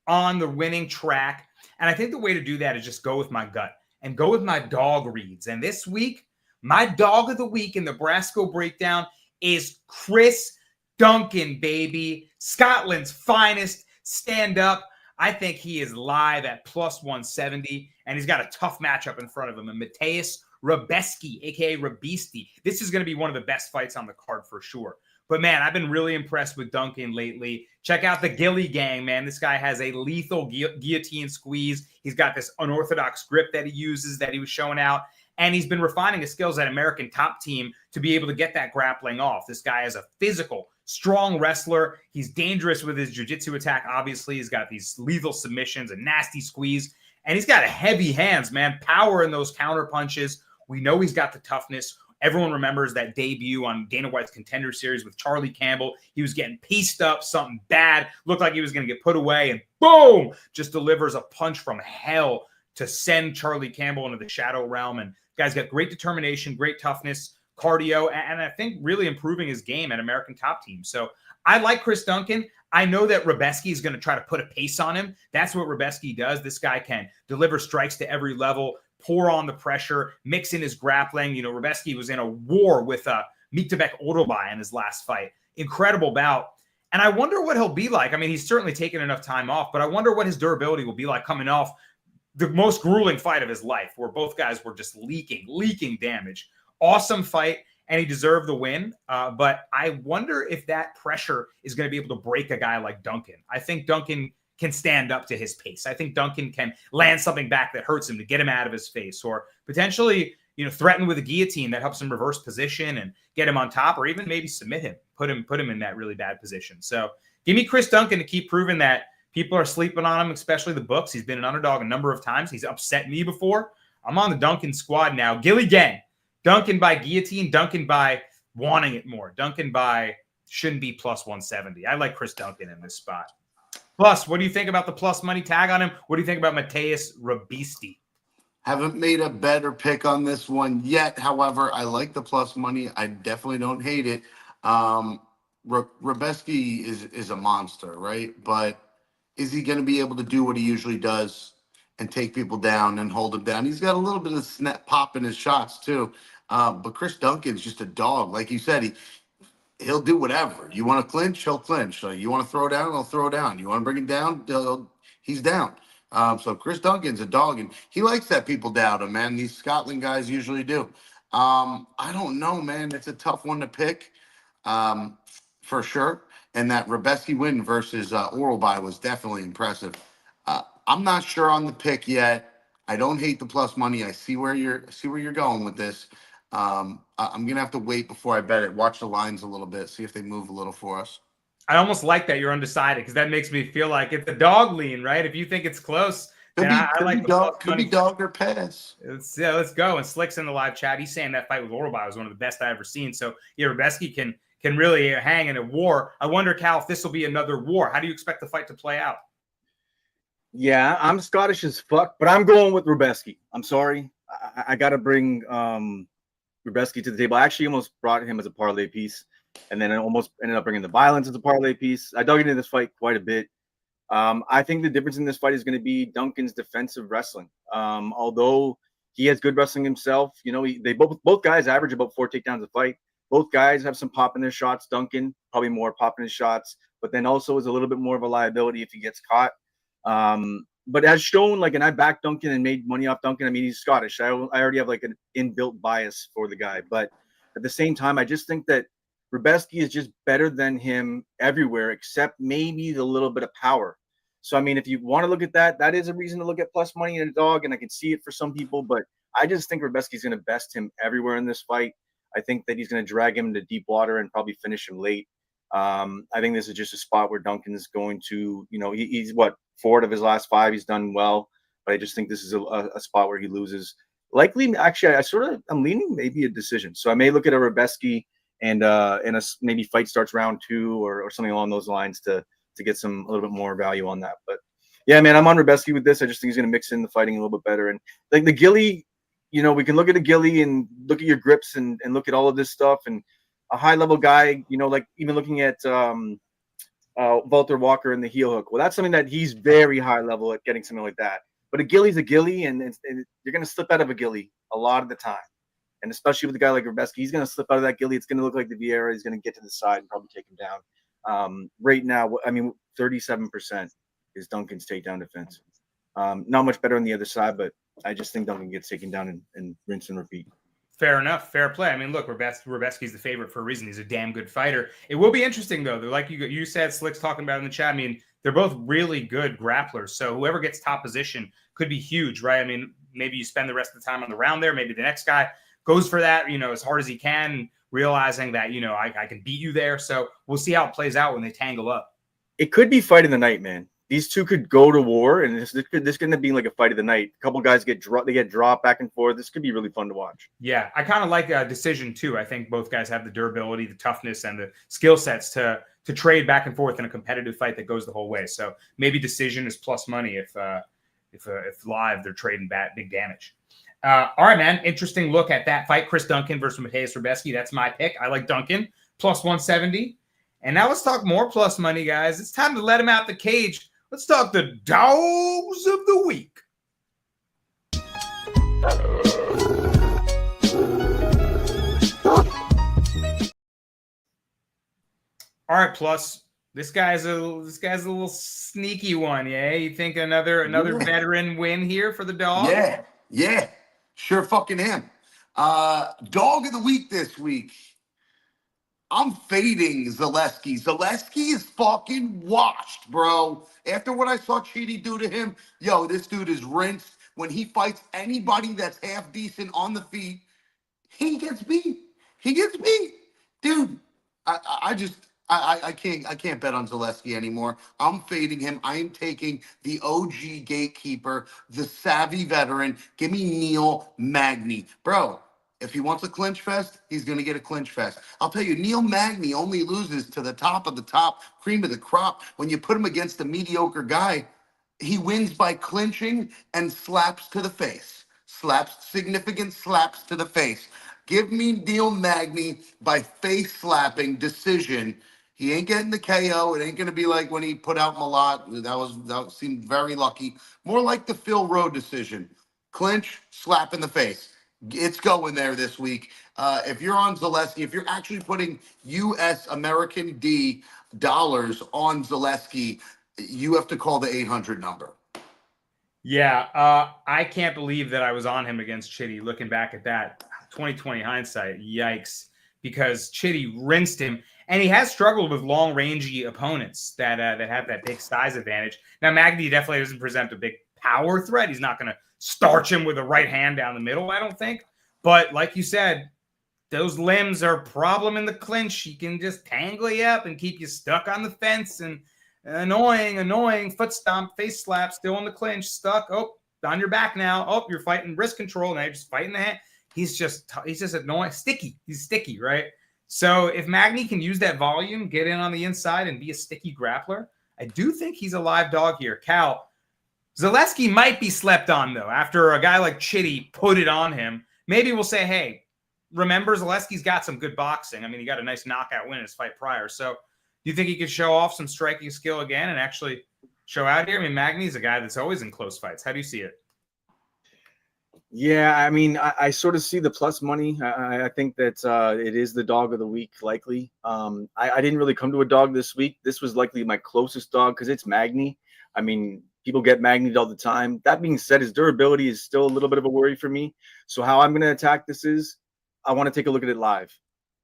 S2: on the winning track. And I think the way to do that is just go with my gut and go with my dog reads. And this week, my dog of the week in the Brasco Breakdown is Chris Duncan, baby. Scotland's finest stand-up. I think he is live at plus 170, and he's got a tough matchup in front of him. And Mateus Rebeski, a.k.a. Rebisti. This is going to be one of the best fights on the card for sure. But, man, I've been really impressed with Duncan lately. Check out the Gilly Gang, man. This guy has a lethal guillotine squeeze. He's got this unorthodox grip that he uses that he was showing out. And he's been refining his skills at American Top Team to be able to get that grappling off. This guy is a physical, strong wrestler. He's dangerous with his jiu-jitsu attack, obviously. He's got these lethal submissions, a nasty squeeze. And he's got heavy hands, man. Power in those counter punches. We know he's got the toughness. Everyone remembers that debut on Dana White's Contender Series with Charlie Campbell. He was getting pieced up, something bad. Looked like he was going to get put away, and boom, just delivers a punch from hell to send Charlie Campbell into the shadow realm. And guy's got great determination, great toughness, cardio, and I think really improving his game at American Top Team. So I like Chris Duncan. I know that Rebeski is going to try to put a pace on him. That's what Rebeski does. This guy can deliver strikes to every level, pour on the pressure, mix in his grappling. You know, Rebeski was in a war with Mitabek Odobai in his last fight. Incredible bout. And I wonder what he'll be like. I mean, he's certainly taken enough time off, but I wonder what his durability will be like coming off the most grueling fight of his life, where both guys were just leaking damage. Awesome fight, and he deserved the win. But I wonder if that pressure is going to be able to break a guy like Duncan. I think Duncan can stand up to his pace. I think Duncan can land something back that hurts him to get him out of his face, or potentially, you know, threaten with a guillotine that helps him reverse position and get him on top, or even maybe submit him, put him in that really bad position. So give me Chris Duncan to keep proving that people are sleeping on him, especially the books. He's been an underdog a number of times. He's upset me before. I'm on the Duncan squad now. Gilly gang. Duncan by guillotine, Duncan by wanting it more. Duncan by shouldn't be plus 170. I like Chris Duncan in this spot. Plus, what do you think about the plus money tag on him? What do you think about Mateus Rabisti?
S4: Haven't made a better pick on this one yet. However, I like the plus money. I definitely don't hate it. Rabeski is a monster, right? But is he going to be able to do what he usually does and take people down and hold them down? He's got a little bit of snap pop in his shots too. But Chris Duncan's just a dog. Like you said, he'll do whatever. You want to clinch, he'll clinch. So you want to throw down, he'll throw down. You want to bring him down, he's down. So Chris Duncan's a dog, and he likes that people doubt him, man. These Scotland guys usually do. I don't know, man. It's a tough one to pick, for sure. And that Rabeski win versus Oralby was definitely impressive. I'm not sure on the pick yet. I don't hate the plus money. I see where you're going with this. I'm gonna have to wait before I bet it. Watch the lines a little bit, see if they move a little for us.
S2: I almost like that you're undecided because that makes me feel like it's a dog lean, right? If you think it's close,
S4: Could
S2: I
S4: be dog or pass.
S2: Let's go. And Slick's in the live chat. He's saying that fight with Oralby was one of the best I ever seen. So yeah, Rabeski can really hang in a war. I wonder, Cal, if this will be another war. How do you expect the fight to play out?
S6: Yeah, I'm Scottish as fuck, but I'm going with Rabeski. I'm sorry. I got to bring Rabeski to the table. I actually almost brought him as a parlay piece, and then I almost ended up bringing the violence as a parlay piece. I dug into this fight quite a bit. I think the difference in this fight is going to be Duncan's defensive wrestling. Although he has good wrestling himself, you know, they both guys average about 4 takedowns a fight. Both guys have some pop in their shots. Duncan probably more pop in his shots, but then also is a little bit more of a liability if he gets caught. But as shown, like, and I backed Duncan and made money off Duncan. I mean, he's Scottish. I already have like an inbuilt bias for the guy, but at the same time, I just think that Rabeski is just better than him everywhere, except maybe the little bit of power. So, I mean, if you want to look at that, that is a reason to look at plus money in a dog, and I can see it for some people, but I just think Rabeski's going to best him everywhere in this fight. I think that he's going to drag him into deep water and probably finish him late. I think this is just a spot where Duncan's going to, you know, he's what, 4 of his last 5, he's done well, but I just think this is a spot where he loses. Likely, actually, I'm leaning maybe a decision. So I may look at a Rabeski and maybe fight starts round 2 or something along those lines to get a little bit more value on that. But yeah, man, I'm on Rabeski with this. I just think he's going to mix in the fighting a little bit better. And like the Gilly, you know, we can look at a Gilly and look at your grips and look at all of this stuff. And a high level guy, you know, like even looking at Walter Walker in the heel hook. Well, that's something that he's very high level at getting something like that. But a Gilly's a Gilly, and you're going to slip out of a Gilly a lot of the time. And especially with a guy like Rabeski, he's going to slip out of that Gilly. It's going to look like the Vieira. He's going to get to the side and probably take him down. Right now, I mean, 37% is Duncan's takedown defense. Not much better on the other side, but I just think Duncan gets taken down and rinse and repeat.
S2: Fair enough. Fair play. I mean, look, Rabeski's the favorite for a reason. He's a damn good fighter. It will be interesting, though. They're like you said, Slick's talking about in the chat. I mean, they're both really good grapplers. So whoever gets top position could be huge, right? I mean, maybe you spend the rest of the time on the round there. Maybe the next guy goes for that, you know, as hard as he can, realizing that, you know, I can beat you there. So we'll see how it plays out when they tangle up.
S6: It could be fight of the night, man. These two could go to war, and this could be like a fight of the night. A couple guys get dropped back and forth. This could be really fun to watch.
S2: Yeah, I kind of like a decision too. I think both guys have the durability, the toughness, and the skill sets to trade back and forth in a competitive fight that goes the whole way. So maybe decision is plus money if live they're trading big damage. All right, man. Interesting look at that fight. Chris Duncan versus Mateus Rabeski. That's my pick. I like Duncan plus 170. And now let's talk more plus money, guys. It's time to let him out the cage. Let's talk the dogs of the week. All right, plus this guy's a little sneaky one, yeah. You think another veteran win here for the dog?
S4: Yeah, sure fucking am. Dog of the week this week. I'm fading Zaleski. Zaleski is fucking washed, bro. After what I saw Chidi do to him, yo, this dude is rinsed. When he fights anybody that's half decent on the feet, he gets beat. Dude, I can't bet on Zaleski anymore. I'm fading him. I am taking the OG gatekeeper, the savvy veteran. Give me Neil Magny. Bro, if he wants a clinch fest, he's going to get a clinch fest. I'll tell you, Neil Magny only loses to the top of the top, cream of the crop. When you put him against a mediocre guy, he wins by clinching and slaps to the face. Significant slaps to the face. Give me Neil Magny by face slapping decision. He ain't getting the KO. It ain't gonna be like when he put out Malat. That seemed very lucky. More like the Phil Rowe decision. Clinch, slap in the face. It's going there this week. If you're on Zaleski, if you're actually putting U.S. American D dollars on Zaleski, you have to call the 800 number.
S2: Yeah, I can't believe that I was on him against Chitty. Looking back at that 2020 hindsight, yikes! Because Chitty rinsed him, and he has struggled with long-rangey opponents that have that big size advantage. Now, Magny definitely doesn't present a big power threat. He's not going to starch him with a right hand down the middle, I don't think. But like you said, those limbs are a problem in the clinch. He can just tangle you up and keep you stuck on the fence and annoying foot stomp, face slap, still in the clinch, stuck. Oh, on your back now. Oh, you're fighting wrist control. Now you're just fighting the hand. He's just annoying, sticky. He's sticky, right? So if Magny can use that volume, get in on the inside and be a sticky grappler, I do think he's a live dog here. Cal, Zaleski might be slept on, though, after a guy like Chitty put it on him. Maybe we'll say, hey, remember, Zaleski's got some good boxing. I mean, he got a nice knockout win in his fight prior. So do you think he could show off some striking skill again and actually show out here? I mean, Magny's a guy that's always in close fights. How do you see it?
S6: Yeah, I mean, I sort of see the plus money. I think that it is the dog of the week, likely. I didn't really come to a dog this week. This was likely my closest dog because it's Magny. I mean, people get Magny all the time. That being said, his durability is still a little bit of a worry for me. So how I'm going to attack this is I want to take a look at it live.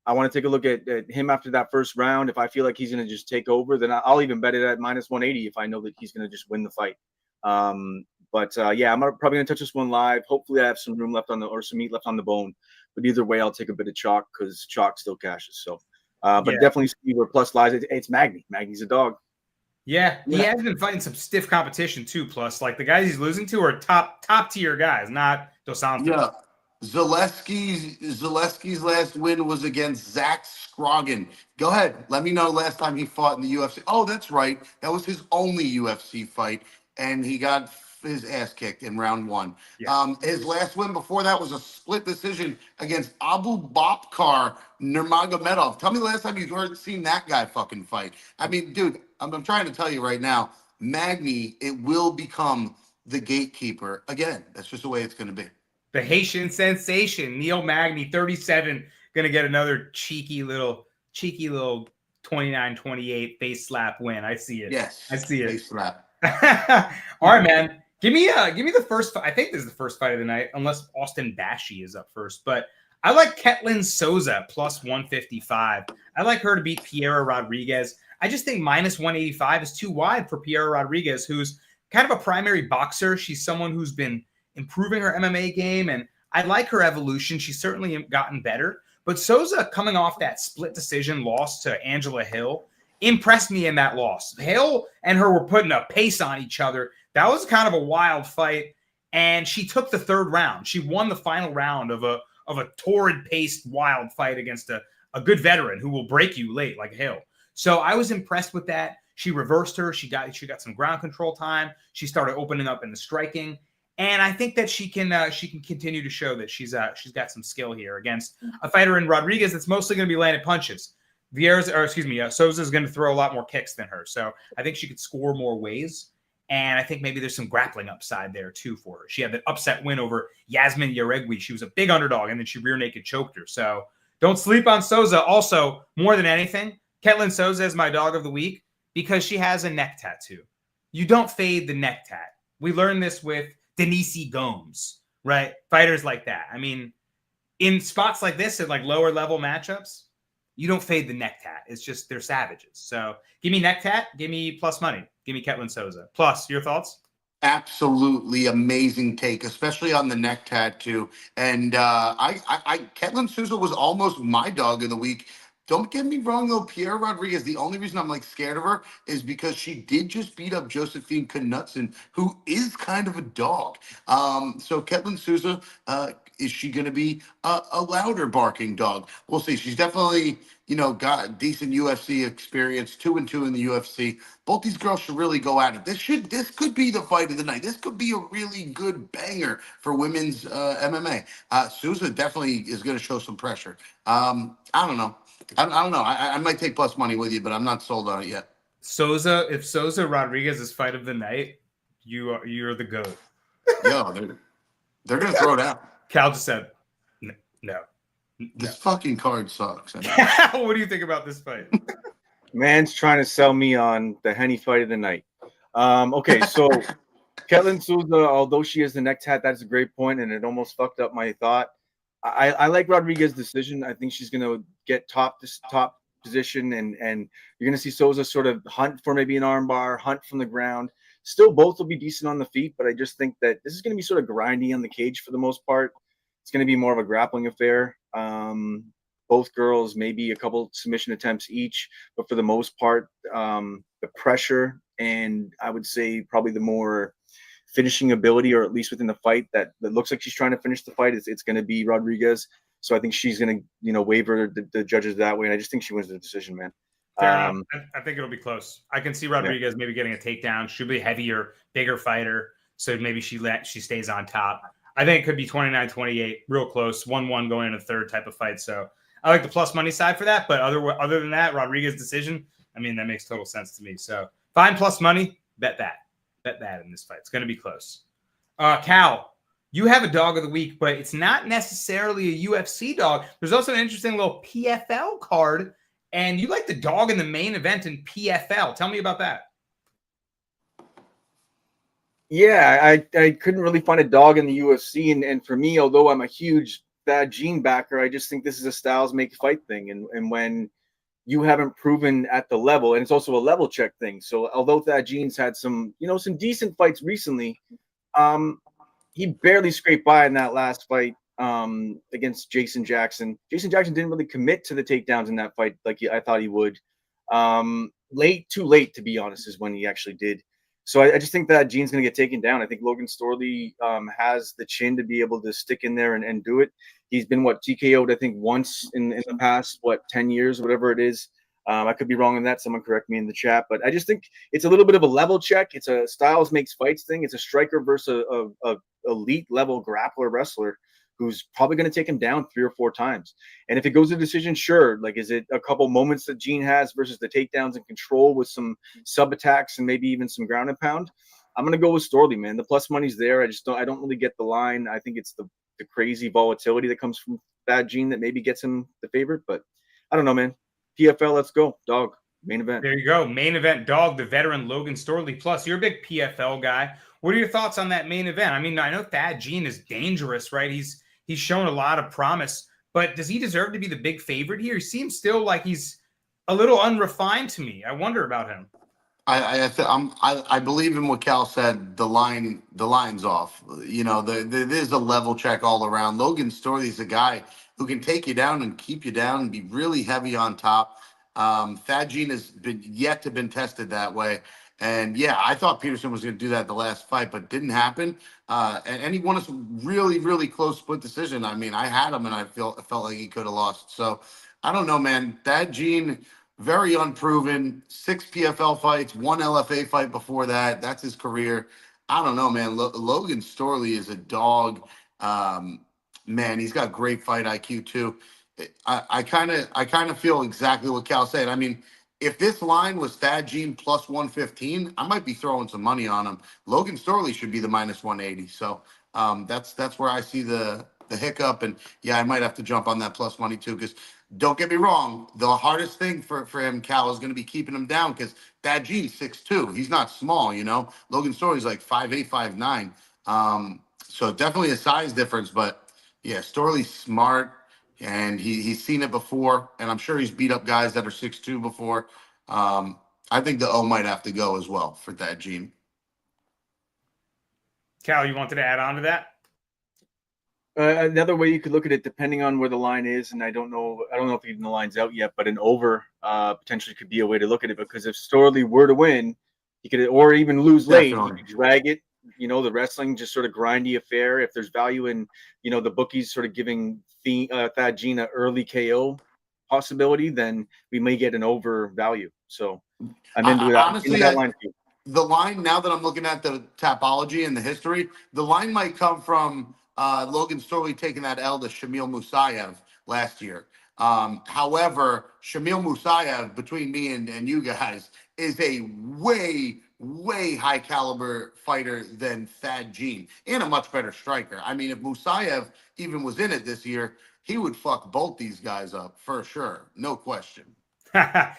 S6: I want to take a look at him after that first round. If I feel like he's going to just take over, then I'll even bet it at minus 180 if I know that he's going to just win the fight. Yeah, I'm probably going to touch this one live. Hopefully I have some room left or some meat left on the bone. But either way, I'll take a bit of chalk because chalk still cashes. So, definitely see where plus lies. It's Magny. Magny's a dog.
S2: Yeah, he has been fighting some stiff competition too. Plus, like the guys he's losing to are top tier guys, not Dos Santos.
S4: Yeah. Zaleski's last win was against Zach Scroggin. Go ahead. Let me know last time he fought in the UFC. Oh, that's right. That was his only UFC fight, and he got his ass kicked in round one. Yeah. His last win before that was a split decision against Abu Bakr Nurmagomedov. Tell me the last time you've seen that guy fucking fight. I mean, dude, I'm trying to tell you right now, Magny, it will become the gatekeeper. Again, that's just the way it's going to be.
S2: The Haitian sensation, Neil Magny, 37, going to get another cheeky little 29-28 face slap win. I see it.
S4: Yes.
S2: I see it.
S4: Face slap.
S2: All right, man. Give me the first fight. I think this is the first fight of the night, unless Austin Bashi is up first. But I like Ketlin Souza plus 155. I like her to beat Vieira Rodriguez. I just think minus 185 is too wide for Vieira Rodriguez, who's kind of a primary boxer. She's someone who's been improving her MMA game, and I like her evolution. She's certainly gotten better. But Souza, coming off that split decision loss to Angela Hill, impressed me in that loss. Hill and her were putting a pace on each other. That was kind of a wild fight, and she took the third round. She won the final round of a torrid-paced wild fight against a good veteran who will break you late like Hill. So I was impressed with that. She reversed her. She got some ground control time. She started opening up in the striking. And I think that she can continue to show that she's got some skill here against a fighter in Rodriguez that's mostly going to be landing punches. Souza is going to throw a lot more kicks than her. So I think she could score more ways. And I think maybe there's some grappling upside there too for her. She had that upset win over Yasmin Yaregui. She was a big underdog, and then she rear naked choked her. So don't sleep on Souza. Also, more than anything, Ketlin Souza is my dog of the week because she has a neck tattoo. You don't fade the neck tat. We learned this with Denise Gomes, right? Fighters like that. I mean, in spots like this, at like lower level matchups, you don't fade the neck tat. It's just they're savages. So give me neck tat, give me plus money, give me Ketlin Souza. Plus, your thoughts?
S4: Absolutely amazing take, especially on the neck tattoo. And Ketlin Souza was almost my dog of the week. Don't get me wrong, though. Piera Rodriguez, the only reason I'm like scared of her is because she did just beat up Josephine Knutson, who is kind of a dog. So Ketlin Souza, is she going to be a louder barking dog? We'll see. She's definitely, got decent UFC experience, 2-2 in the UFC. Both these girls should really go at it. This could be the fight of the night. This could be a really good banger for women's MMA. Souza definitely is going to show some pressure. I don't know. I don't know. I might take plus money with you, but I'm not sold on it yet.
S2: Souza, if Souza Rodriguez is fight of the night, you're the GOAT.
S4: Yo, they're gonna throw it out.
S2: Cal just said no.
S4: This fucking card sucks.
S2: What do you think about this fight?
S6: Man's trying to sell me on the Henny fight of the night. Okay, so Ketlin Souza, although she has the neck tat, that's a great point, and it almost fucked up my thought. I like Rodriguez's decision. I think she's going to get top position, and you're going to see Souza sort of hunt for maybe an armbar, hunt from the ground. Still, both will be decent on the feet, but I just think that this is going to be sort of grindy on the cage for the most part. It's going to be more of a grappling affair. Both girls, maybe a couple submission attempts each, but for the most part, the pressure and I would say probably the more finishing ability, or at least within the fight that looks like she's trying to finish the fight, it's going to be Rodriguez. So I think she's going to, waver the judges that way. And I just think she wins the decision, man.
S2: I think it'll be close. I can see Rodriguez maybe getting a takedown. She'll be a heavier, bigger fighter. So maybe she stays on top. I think it could be 29-28, real close, 1-1 going into third type of fight. So I like the plus money side for that. But other than that, Rodriguez decision, I mean, that makes total sense to me. So find plus money, bet that. Bet that in this fight. It's going to be close. Cal, you have a dog of the week, but it's not necessarily a UFC dog. There's also an interesting little PFL card, and you like the dog in the main event in PFL. Tell me about that.
S6: Yeah, I couldn't really find a dog in the UFC, and for me, although I'm a huge Thad Gene backer, I just think this is a styles make fight thing, and when you haven't proven at the level, and it's also a level check thing. So although Thad Gene's had some decent fights recently, he barely scraped by in that last fight against Jason Jackson. Jason Jackson didn't really commit to the takedowns in that fight like I thought he would. Too late, to be honest, is when he actually did. So I just think that Gene's going to get taken down. I think Logan Storley has the chin to be able to stick in there and do it. He's been, TKO'd, I think, once in the past, 10 years, whatever it is. I could be wrong on that. Someone correct me in the chat. But I just think it's a little bit of a level check. It's a styles makes fights thing. It's a striker versus a elite level grappler wrestler who's probably going to take him down 3 or 4 times. And if it goes to decision, sure. Like, is it a couple moments that Gene has versus the takedowns and control with some sub attacks and maybe even some ground and pound? I'm going to go with Storley, man. The plus money's there. I don't really get the line. I think it's the crazy volatility that comes from Thad Gene that maybe gets him the favorite, but I don't know, man. PFL, let's go. Dog, main event.
S2: There you go. Main event, dog, the veteran Logan Storley. Plus, you're a big PFL guy. What are your thoughts on that main event? I mean, I know Thad Gene is dangerous, right? He's shown a lot of promise, but does he deserve to be the big favorite here? He seems still like he's a little unrefined to me. I wonder about him.
S4: I believe in what Cal said. The line's off. There's a level check all around. Logan Storley's a guy who can take you down and keep you down and be really heavy on top. Thad Gene has yet to been tested that way. And yeah, I thought Peterson was going to do that the last fight, but didn't happen. And he won a really, really close split decision. I mean, I had him, and I felt like he could have lost. So I don't know, man. Thad Gene, very unproven. 6 PFL fights, 1 LFA fight before that. That's his career. I don't know, man. Logan Storley is a dog. Man, he's got great fight IQ too. I kind of feel exactly what Cal said. I mean, if this line was Thad Gene plus 115, I might be throwing some money on him. Logan Storley should be the minus 180. So that's where I see the hiccup. And yeah, I might have to jump on that plus money too, because don't get me wrong, the hardest thing for him, Cal, is going to be keeping him down, because Thad Gene's 6'2". He's not small, Logan Storley's like 5'8", 5'9". So definitely a size difference, but yeah, Storley's smart. And he's seen it before, and I'm sure he's beat up guys that are 6'2" before. I think the O might have to go as well for that Gene.
S2: Cal, you wanted to add on to that?
S6: Another way you could look at it, depending on where the line is, and I don't know if even the line's out yet, but an over potentially could be a way to look at it, because if Storley were to win, he could, or even lose late, he could drag it. The wrestling, just sort of grindy affair. If there's value in, the bookies sort of giving Thad Gina early KO possibility, then we may get an over value. So I'm into that.
S4: Honestly, the line, now that I'm looking at the topology and the history, the line might come from Logan Storley taking that L to Shamil Musayev last year. However, Shamil Musayev, between me and you guys, is a way high caliber fighter than Thad Gene, and a much better striker. I mean, if Musayev even was in it this year, he would fuck both these guys up for sure. No question.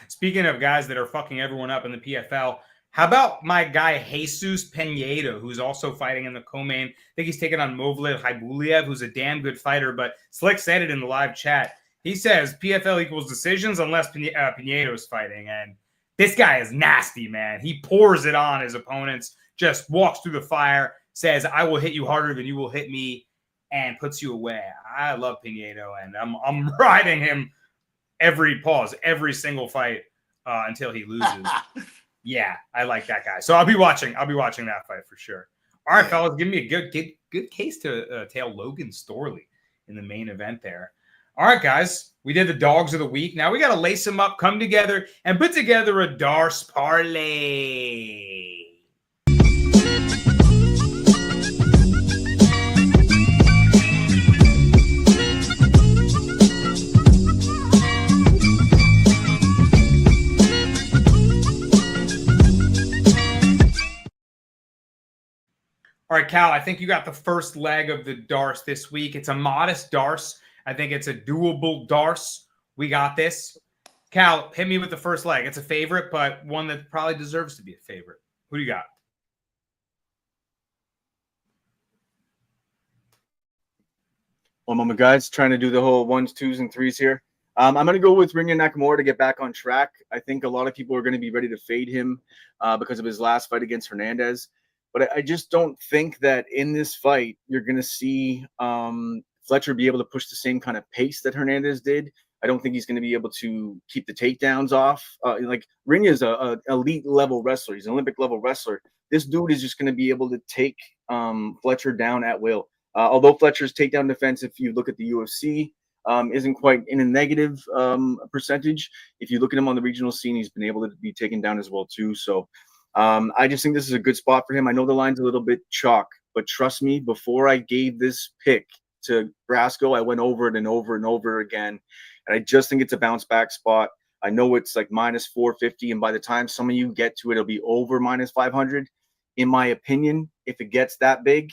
S2: Speaking of guys that are fucking everyone up in the PFL, how about my guy Jesus Pinedo, who's also fighting in the co-main? I think he's taking on Movlid Haibuliev, who's a damn good fighter, but Slick said it in the live chat. He says PFL equals decisions unless Pinedo's fighting, and this guy is nasty, man. He pours it on his opponents, just walks through the fire, says, I will hit you harder than you will hit me, and puts you away. I love Pinedo, and I'm riding him every single fight until he loses. Yeah, I like that guy. So I'll be watching that fight for sure. All right, fellas, give me a good case to tail Logan Storley in the main event there. All right, guys, we did the dogs of the week. Now we got to lace them up, come together, and put together a Darce parlay. All right, Cal, I think you got the first leg of the Darce this week. It's a modest Darce. I think it's a doable Darce. We got this. Cal, hit me with the first leg. It's a favorite, but one that probably deserves to be a favorite. Who do you got?
S6: One moment, guys. Trying to do the whole 1s, 2s, and 3s here. I'm going to go with Rinya Nakamura to get back on track. I think a lot of people are going to be ready to fade him because of his last fight against Hernandez. But I just don't think that in this fight you're going to see Fletcher be able to push the same kind of pace that Hernandez did. I don't think he's going to be able to keep the takedowns off. Like Rinya is a elite level wrestler. He's an Olympic level wrestler. This dude is just going to be able to take Fletcher down at will. Although Fletcher's takedown defense, if you look at the UFC, isn't quite in a negative percentage. If you look at him on the regional scene, he's been able to be taken down as well too. So I just think this is a good spot for him. I know the line's a little bit chalk, but trust me, before I gave this pick to Brasco, I went over it and over and over again. And I just think it's a bounce back spot. I know it's like minus 450. And by the time some of you get to it, it'll be over minus 500. In my opinion, if it gets that big,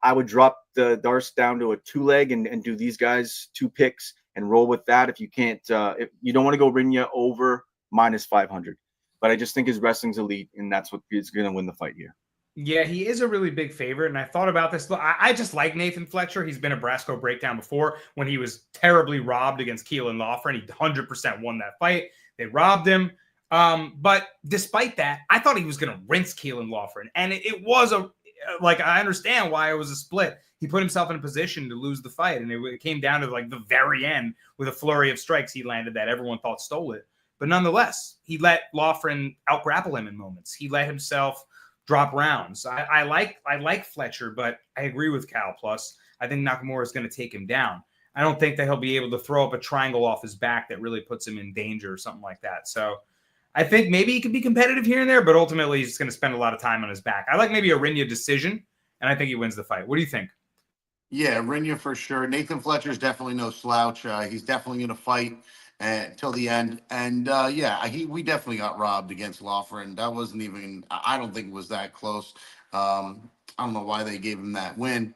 S6: I would drop the Darce down to a 2-leg and do these guys 2 picks and roll with that. If you can't, if you don't want to go Rinya over minus 500. But I just think his wrestling's elite, and that's what is going to win the fight here.
S2: Yeah, he is a really big favorite, and I thought about this. I just like Nathan Fletcher. He's been a Brasco breakdown before when he was terribly robbed against Keelan Lawford. He 100% won that fight. They robbed him. But despite that, I thought he was going to rinse Keelan Lawford, and it was I understand why it was a split. He put himself in a position to lose the fight, and it came down to like the very end with a flurry of strikes he landed that everyone thought stole it. But nonetheless, he let Lawford out-grapple him in moments. He let himself drop rounds. I like Fletcher, but I agree with Cal. Plus, I think Nakamura is going to take him down. I don't think that he'll be able to throw up a triangle off his back that really puts him in danger or something like that. So I think maybe he could be competitive here and there, but ultimately he's going to spend a lot of time on his back. I like maybe a Rinya decision, and I think he wins the fight. What do you think?
S4: Yeah, Rinya for sure. Nathan Fletcher's definitely no slouch. He's definitely going to fight till the end. And we definitely got robbed against Lawford, and that wasn't even, I don't think it was that close. I don't know why they gave him that win.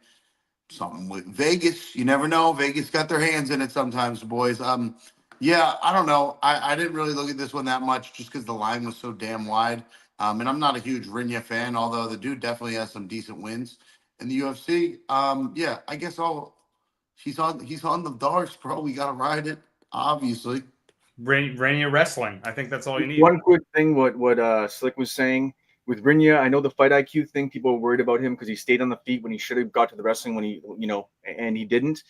S4: Something with Vegas, you never know. Vegas got their hands in it sometimes, boys. I don't know. I didn't really look at this one that much just because the line was so damn wide. And I'm not a huge Rinya fan, although the dude definitely has some decent wins in the UFC. I guess he's on the Darce, bro. We gotta ride it. Obviously,
S2: Rinya wrestling. I think that's all you need.
S6: One quick thing, what Slick was saying with Rinya, I know the fight IQ thing. People were worried about him because he stayed on the feet when he should have got to the wrestling when he, and he didn't.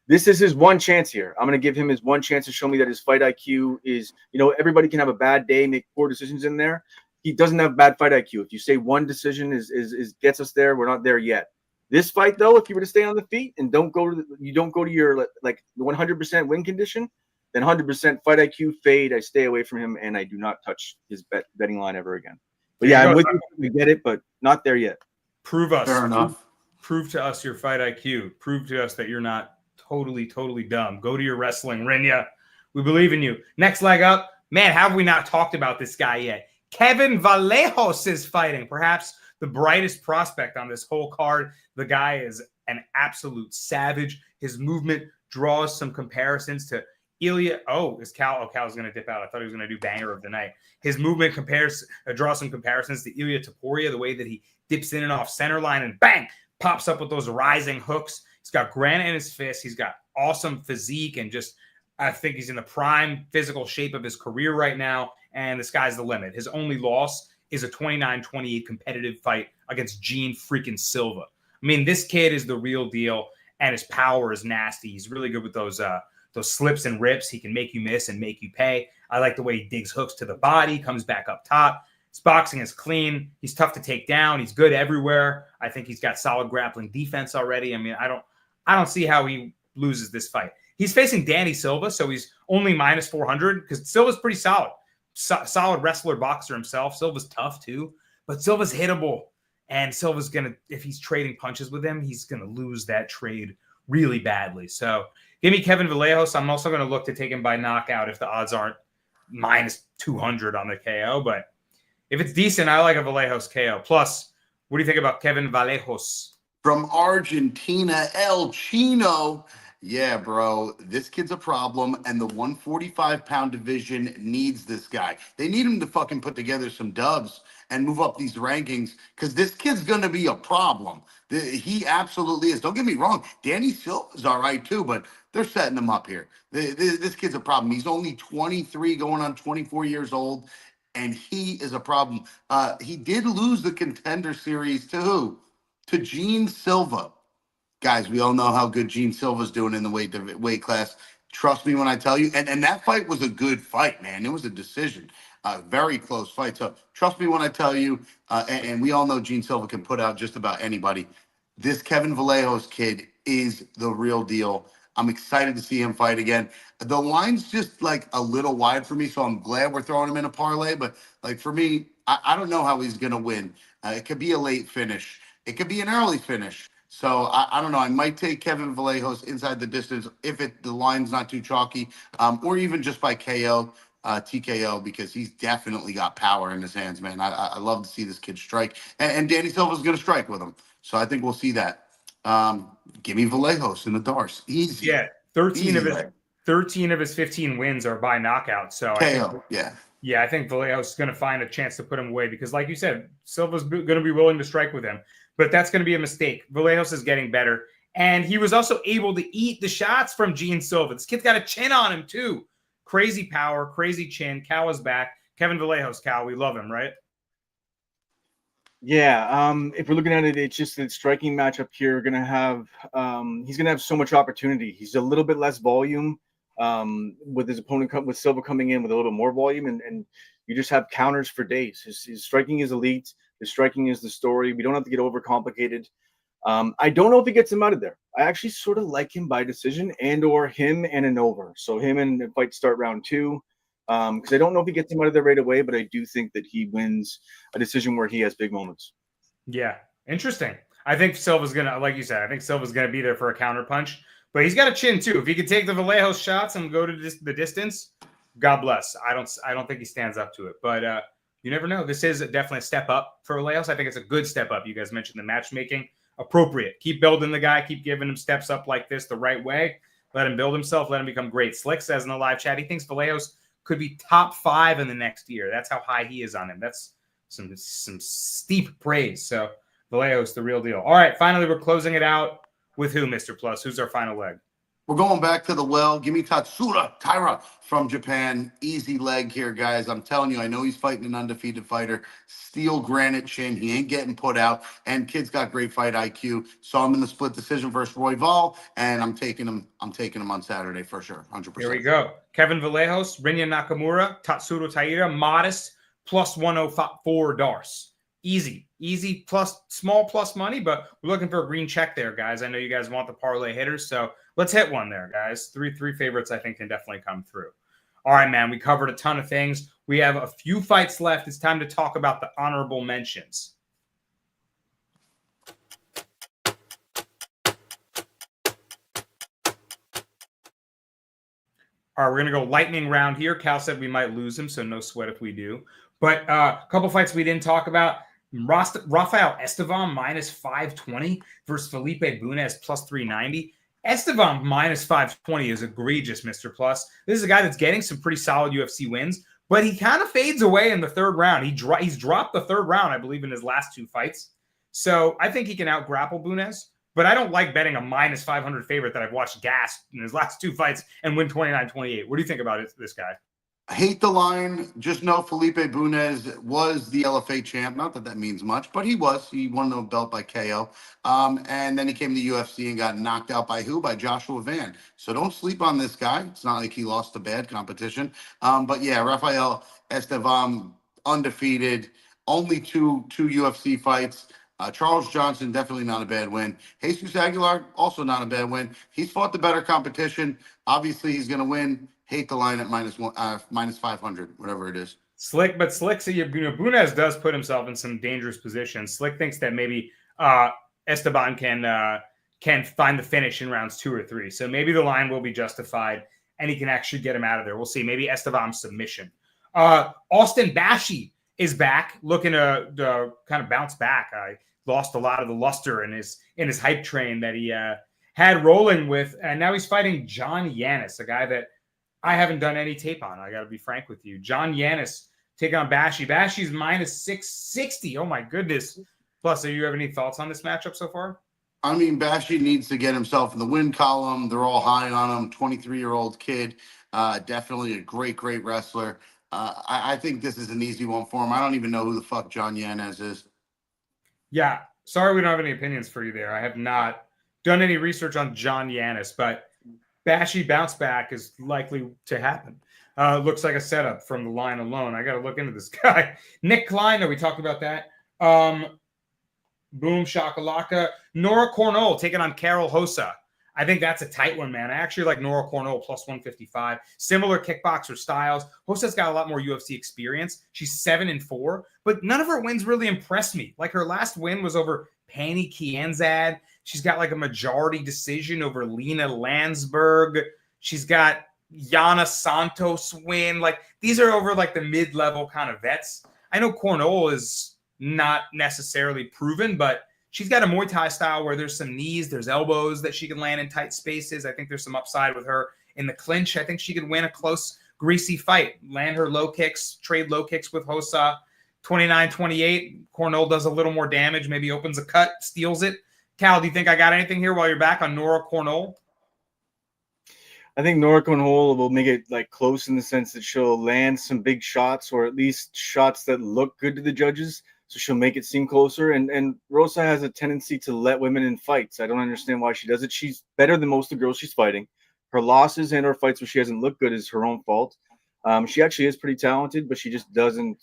S6: This is his one chance here. I'm going to give him his one chance to show me that his fight IQ is, everybody can have a bad day, make poor decisions in there. He doesn't have bad fight IQ. If you say one decision is gets us there, we're not there yet. This fight, though, if you were to stay on the feet and don't go to your like 100% win condition, then 100% fight IQ fade. I stay away from him and I do not touch his betting line ever again. But yeah, I'm with you. We get it, but not there yet.
S2: Prove us.
S4: Fair enough.
S2: Prove to us your fight IQ. Prove to us that you're not totally dumb. Go to your wrestling, Rinya. We believe in you. Next leg up, man, have we not talked about this guy yet? Kevin Vallejos is fighting, perhaps the brightest prospect on this whole card. The guy is an absolute savage. His movement draws some comparisons to Ilya. Oh, is Cal? Oh, Cal's going to dip out. I thought he was going to do banger of the night. His movement draws some comparisons to Ilya Taporia, the way that he dips in and off center line and bang, pops up with those rising hooks. He's got granite in his fist. He's got awesome physique and just, I think he's in the prime physical shape of his career right now. And the sky's the limit. His only loss is a 29-28 competitive fight against Gene freaking Silva. I mean, this kid is the real deal, and his power is nasty. He's really good with those slips and rips. He can make you miss and make you pay. I like the way he digs hooks to the body, comes back up top. His boxing is clean. He's tough to take down. He's good everywhere. I think he's got solid grappling defense already. I mean, I don't see how he loses this fight. He's facing Danny Silva, so he's only minus 400 because Silva's pretty solid. Solid wrestler, boxer himself. Silva's tough too, but Silva's hittable. And Silva's going to, if he's trading punches with him, he's going to lose that trade really badly. So give me Kevin Vallejos. I'm also going to look to take him by knockout if the odds aren't minus 200 on the KO. But if it's decent, I like a Vallejos KO. Plus, what do you think about Kevin Vallejos?
S4: From Argentina, El Chino. Yeah, bro, this kid's a problem, and the 145-pound division needs this guy. They need him to fucking put together some dubs and move up these rankings because this kid's going to be a problem. He absolutely is. Don't get me wrong. Danny Silva's all right, too, but they're setting him up here. This kid's a problem. He's only 23 going on 24 years old, and he is a problem. He did lose the Contender Series to who? To Gene Silva. Guys, we all know how good Gene Silva's doing in the weight class. Trust me when I tell you. And that fight was a good fight, man. It was a decision. Very close fight. So trust me when I tell you, and we all know Gene Silva can put out just about anybody. This Kevin Vallejos kid is the real deal. I'm excited to see him fight again. The line's just like a little wide for me, so I'm glad we're throwing him in a parlay. But like for me, I don't know how he's going to win. It could be a late finish. It could be an early finish. So I don't know. I might take Kevin Vallejos inside the distance if the line's not too chalky, or even just by KO, TKO, because he's definitely got power in his hands, man. I love to see this kid strike, and Danny Silva's going to strike with him. So I think we'll see that. Give me Vallejos in the Dars. Easy.
S2: Yeah, 13 of his 15 wins are by knockout. So
S4: KO.
S2: Yeah, I think Vallejos is going to find a chance to put him away because, like you said, Silva's going to be willing to strike with him. But that's going to be a mistake. Vallejos is getting better. And he was also able to eat the shots from Gene Silva. This kid's got a chin on him, too. Crazy power, crazy chin. Cal is back. Kevin Vallejos, Cal, we love him, right?
S6: Yeah. If we're looking at it, it's just a striking matchup here. He's going to have so much opportunity. He's a little bit less volume with his opponent, with Silva coming in with a little bit more volume. And you just have counters for days. His striking is elite. His striking is the story. We don't have to get overcomplicated. I don't know if he gets him out of there. I actually sort of like him by decision or him and an over. So him and the fight start round 2. Because I don't know if he gets him out of there right away, but I do think that he wins a decision where he has big moments.
S2: Yeah, interesting. I think Silva's going to, like you said, I think Silva's going to be there for a counter punch. But he's got a chin, too. If he can take the Vallejos shots and go to the distance, God bless. I don't think he stands up to it. But you never know. This is definitely a step up for Vallejos. I think it's a good step up. You guys mentioned the matchmaking. Appropriate. Keep building the guy. Keep giving him steps up like this the right way. Let him build himself. Let him become great. Slick says in the live chat, he thinks Vallejos could be top 5 in the next year. That's how high he is on him. That's some steep praise. So Vallejos, the real deal. All right, finally, we're closing it out with who, Mr. Plus? Who's our final leg?
S4: We're going back to the well. Give me Tatsura Taira from Japan. Easy leg here, guys. I'm telling you, I know he's fighting an undefeated fighter. Steel granite chin. He ain't getting put out. And kid's got great fight IQ. So I'm in the split decision versus Roy Val, and I'm taking him on Saturday for sure. 100%.
S2: Here we go. Kevin Vallejos, Rinya Nakamura, Tatsuro Taira, modest, plus 104 Dars. Easy plus, small plus money, but we're looking for a green check there, guys. I know you guys want the parlay hitters, so let's hit one there, guys. Three favorites I think can definitely come through. All right, man, we covered a ton of things. We have a few fights left. It's time to talk about the honorable mentions. All right, we're going to go lightning round here. Cal said we might lose him, so no sweat if we do. But a couple fights we didn't talk about. Rafael Estevam minus 520 versus Felipe Bunez plus 390. Estevam minus 520 is egregious, Mr. Plus. This is a guy that's getting some pretty solid UFC wins, but he kind of fades away in the third round. He's dropped the third round, I believe, in his last two fights. So I think he can out-grapple Bunez, but I don't like betting a minus 500 favorite that I've watched gas in his last two fights and win 29-28. What do you think about this guy?
S4: I hate the line. Just know Felipe Bunez was the LFA champ. Not that that means much, but he was. He won the belt by KO. And then he came to UFC and got knocked out by who? By Joshua Van. So don't sleep on this guy. It's not like he lost a bad competition. But yeah, Rafael Estevam, undefeated. Only two UFC fights. Charles Johnson, definitely not a bad win. Jesus Aguilar, also not a bad win. He's fought the better competition. Obviously, he's going to win. Hate the line at minus 500, whatever it is.
S2: Slick, so Bunez does put himself in some dangerous positions. Slick thinks that maybe Esteban can find the finish in rounds 2 or 3. So maybe the line will be justified and he can actually get him out of there. We'll see. Maybe Esteban's submission. Austin Bashi is back, looking to kind of bounce back. I lost a lot of the luster in his hype train that he had rolling with, and now he's fighting John Yanis, a guy that I haven't done any tape on. I got to be frank with you. John Yanis taking on Bashi. Bashi's minus 660. Oh, my goodness. Plus, do you have any thoughts on this matchup so far?
S4: I mean, Bashi needs to get himself in the win column. They're all high on him. 23-year-old kid. Definitely a great wrestler. I think this is an easy one for him. I don't even know who the fuck John Yanis is.
S2: Yeah. Sorry we don't have any opinions for you there. I have not done any research on John Yanis, but Bashi bounce back is likely to happen. Looks like a setup from the line alone. I got to look into this guy. Nick Klein, we talked about that. Boom shakalaka. Nora Cornell taking on Carol Hossa. I think that's a tight one, man. I actually like Nora Cornell plus 155. Similar kickboxer styles. Hossa's got a lot more UFC experience. She's 7-4, but none of her wins really impressed me. Like her last win was over Pani Kianzad. She's got like a majority decision over Lena Landsberg. She's got Yana Santos win. Like these are over like the mid-level kind of vets. I know Cornell is not necessarily proven, but she's got a Muay Thai style where there's some knees, there's elbows that she can land in tight spaces. I think there's some upside with her in the clinch. I think she could win a close, greasy fight, land her low kicks, trade low kicks with Hossa. 29-28. Cornell does a little more damage, maybe opens a cut, steals it. Cal, do you think I got anything here while you're back on Nora Cornell?
S6: I think Nora Cornell will make it like close in the sense that she'll land some big shots, or at least shots that look good to the judges. So she'll make it seem closer. And Rosa has a tendency to let women in fights. I don't understand why she does it. She's better than most of the girls she's fighting. Her losses and her fights where she hasn't looked good is her own fault. She actually is pretty talented, but she just doesn't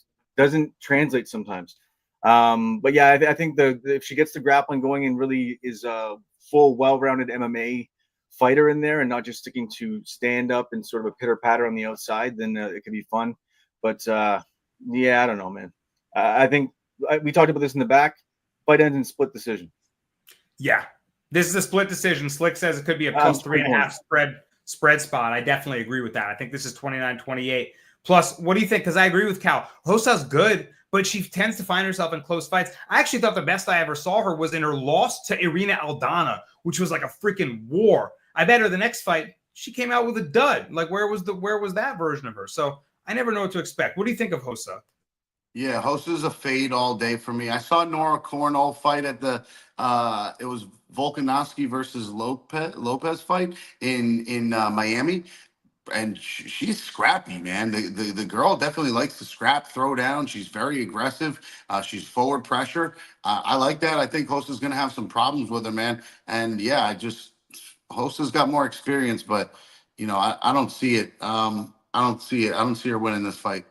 S6: translate sometimes. But yeah, I think if she gets the grappling going and really is a full, well-rounded MMA fighter in there and not just sticking to stand up and sort of a pitter-patter on the outside, then it could be fun. But yeah, I don't know, man. I think we talked about this in the back. Fight ends in split decision.
S2: Yeah, this is a split decision. Slick says it could be a plus 3.5 spread spot. I definitely agree with that. I think this is 29-28. Plus, what do you think? Because I agree with Cal. Hosa's good, but she tends to find herself in close fights. I actually thought the best I ever saw her was in her loss to Irina Aldana, which was like a freaking war. I bet her the next fight, she came out with a dud. Like, where was that version of her? So I never know what to expect. What do you think of Hossa?
S4: Yeah, Hosa's a fade all day for me. I saw Nora Cornell fight at the it was Volkanovski versus Lopez fight in Miami. And she's scrappy, man. The girl definitely likes to scrap, throw down. She's very aggressive. She's forward pressure. I like that. I think Hosta's going to have some problems with her, man. And yeah, Hosta's got more experience, but you know, I don't see it. I don't see it. I don't see her winning this fight.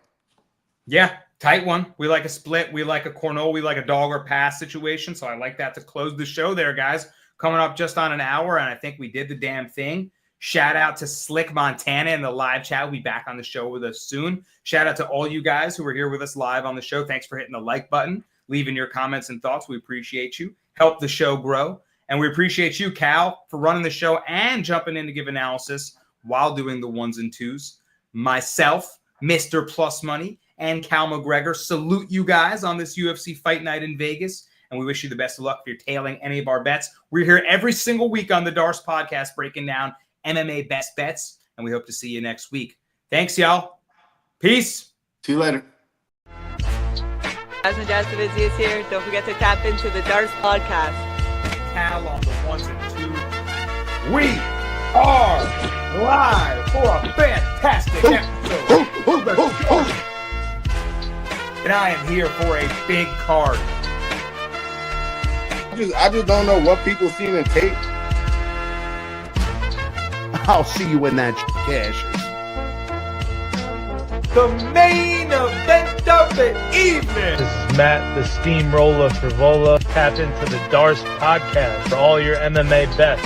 S2: Yeah, tight one. We like a split. We like a Cornell. We like a dog or pass situation. So I like that to close the show there, guys. Coming up just on an hour, and I think we did the damn thing. Shout out to Slick Montana in the live chat. We'll be back on the show with us soon. Shout out to all you guys who are here with us live on the show. Thanks for hitting the like button, leaving your comments and thoughts. We appreciate you. Help the show grow. And we appreciate you, Cal, for running the show and jumping in to give analysis while doing the ones and twos. Myself, Mr. Plus Money, and Cal McGregor salute you guys on this UFC Fight Night in Vegas. And we wish you the best of luck if you're tailing any of our bets. We're here every single week on the Dars podcast breaking down MMA best bets, and we hope to see you next week. Thanks, y'all. Peace.
S4: See you later.
S1: Guys and Justin is here. Don't forget to tap into the Dars podcast.
S2: Cal on the ones and twos. We are live for a fantastic episode. And I am here for a big card.
S3: I just don't know what people seen in tape.
S10: I'll see you when that cashes.
S2: The main event of the evening.
S5: This is Matt, the steamroller Frivola. Tap into the Dars podcast for all your MMA bets.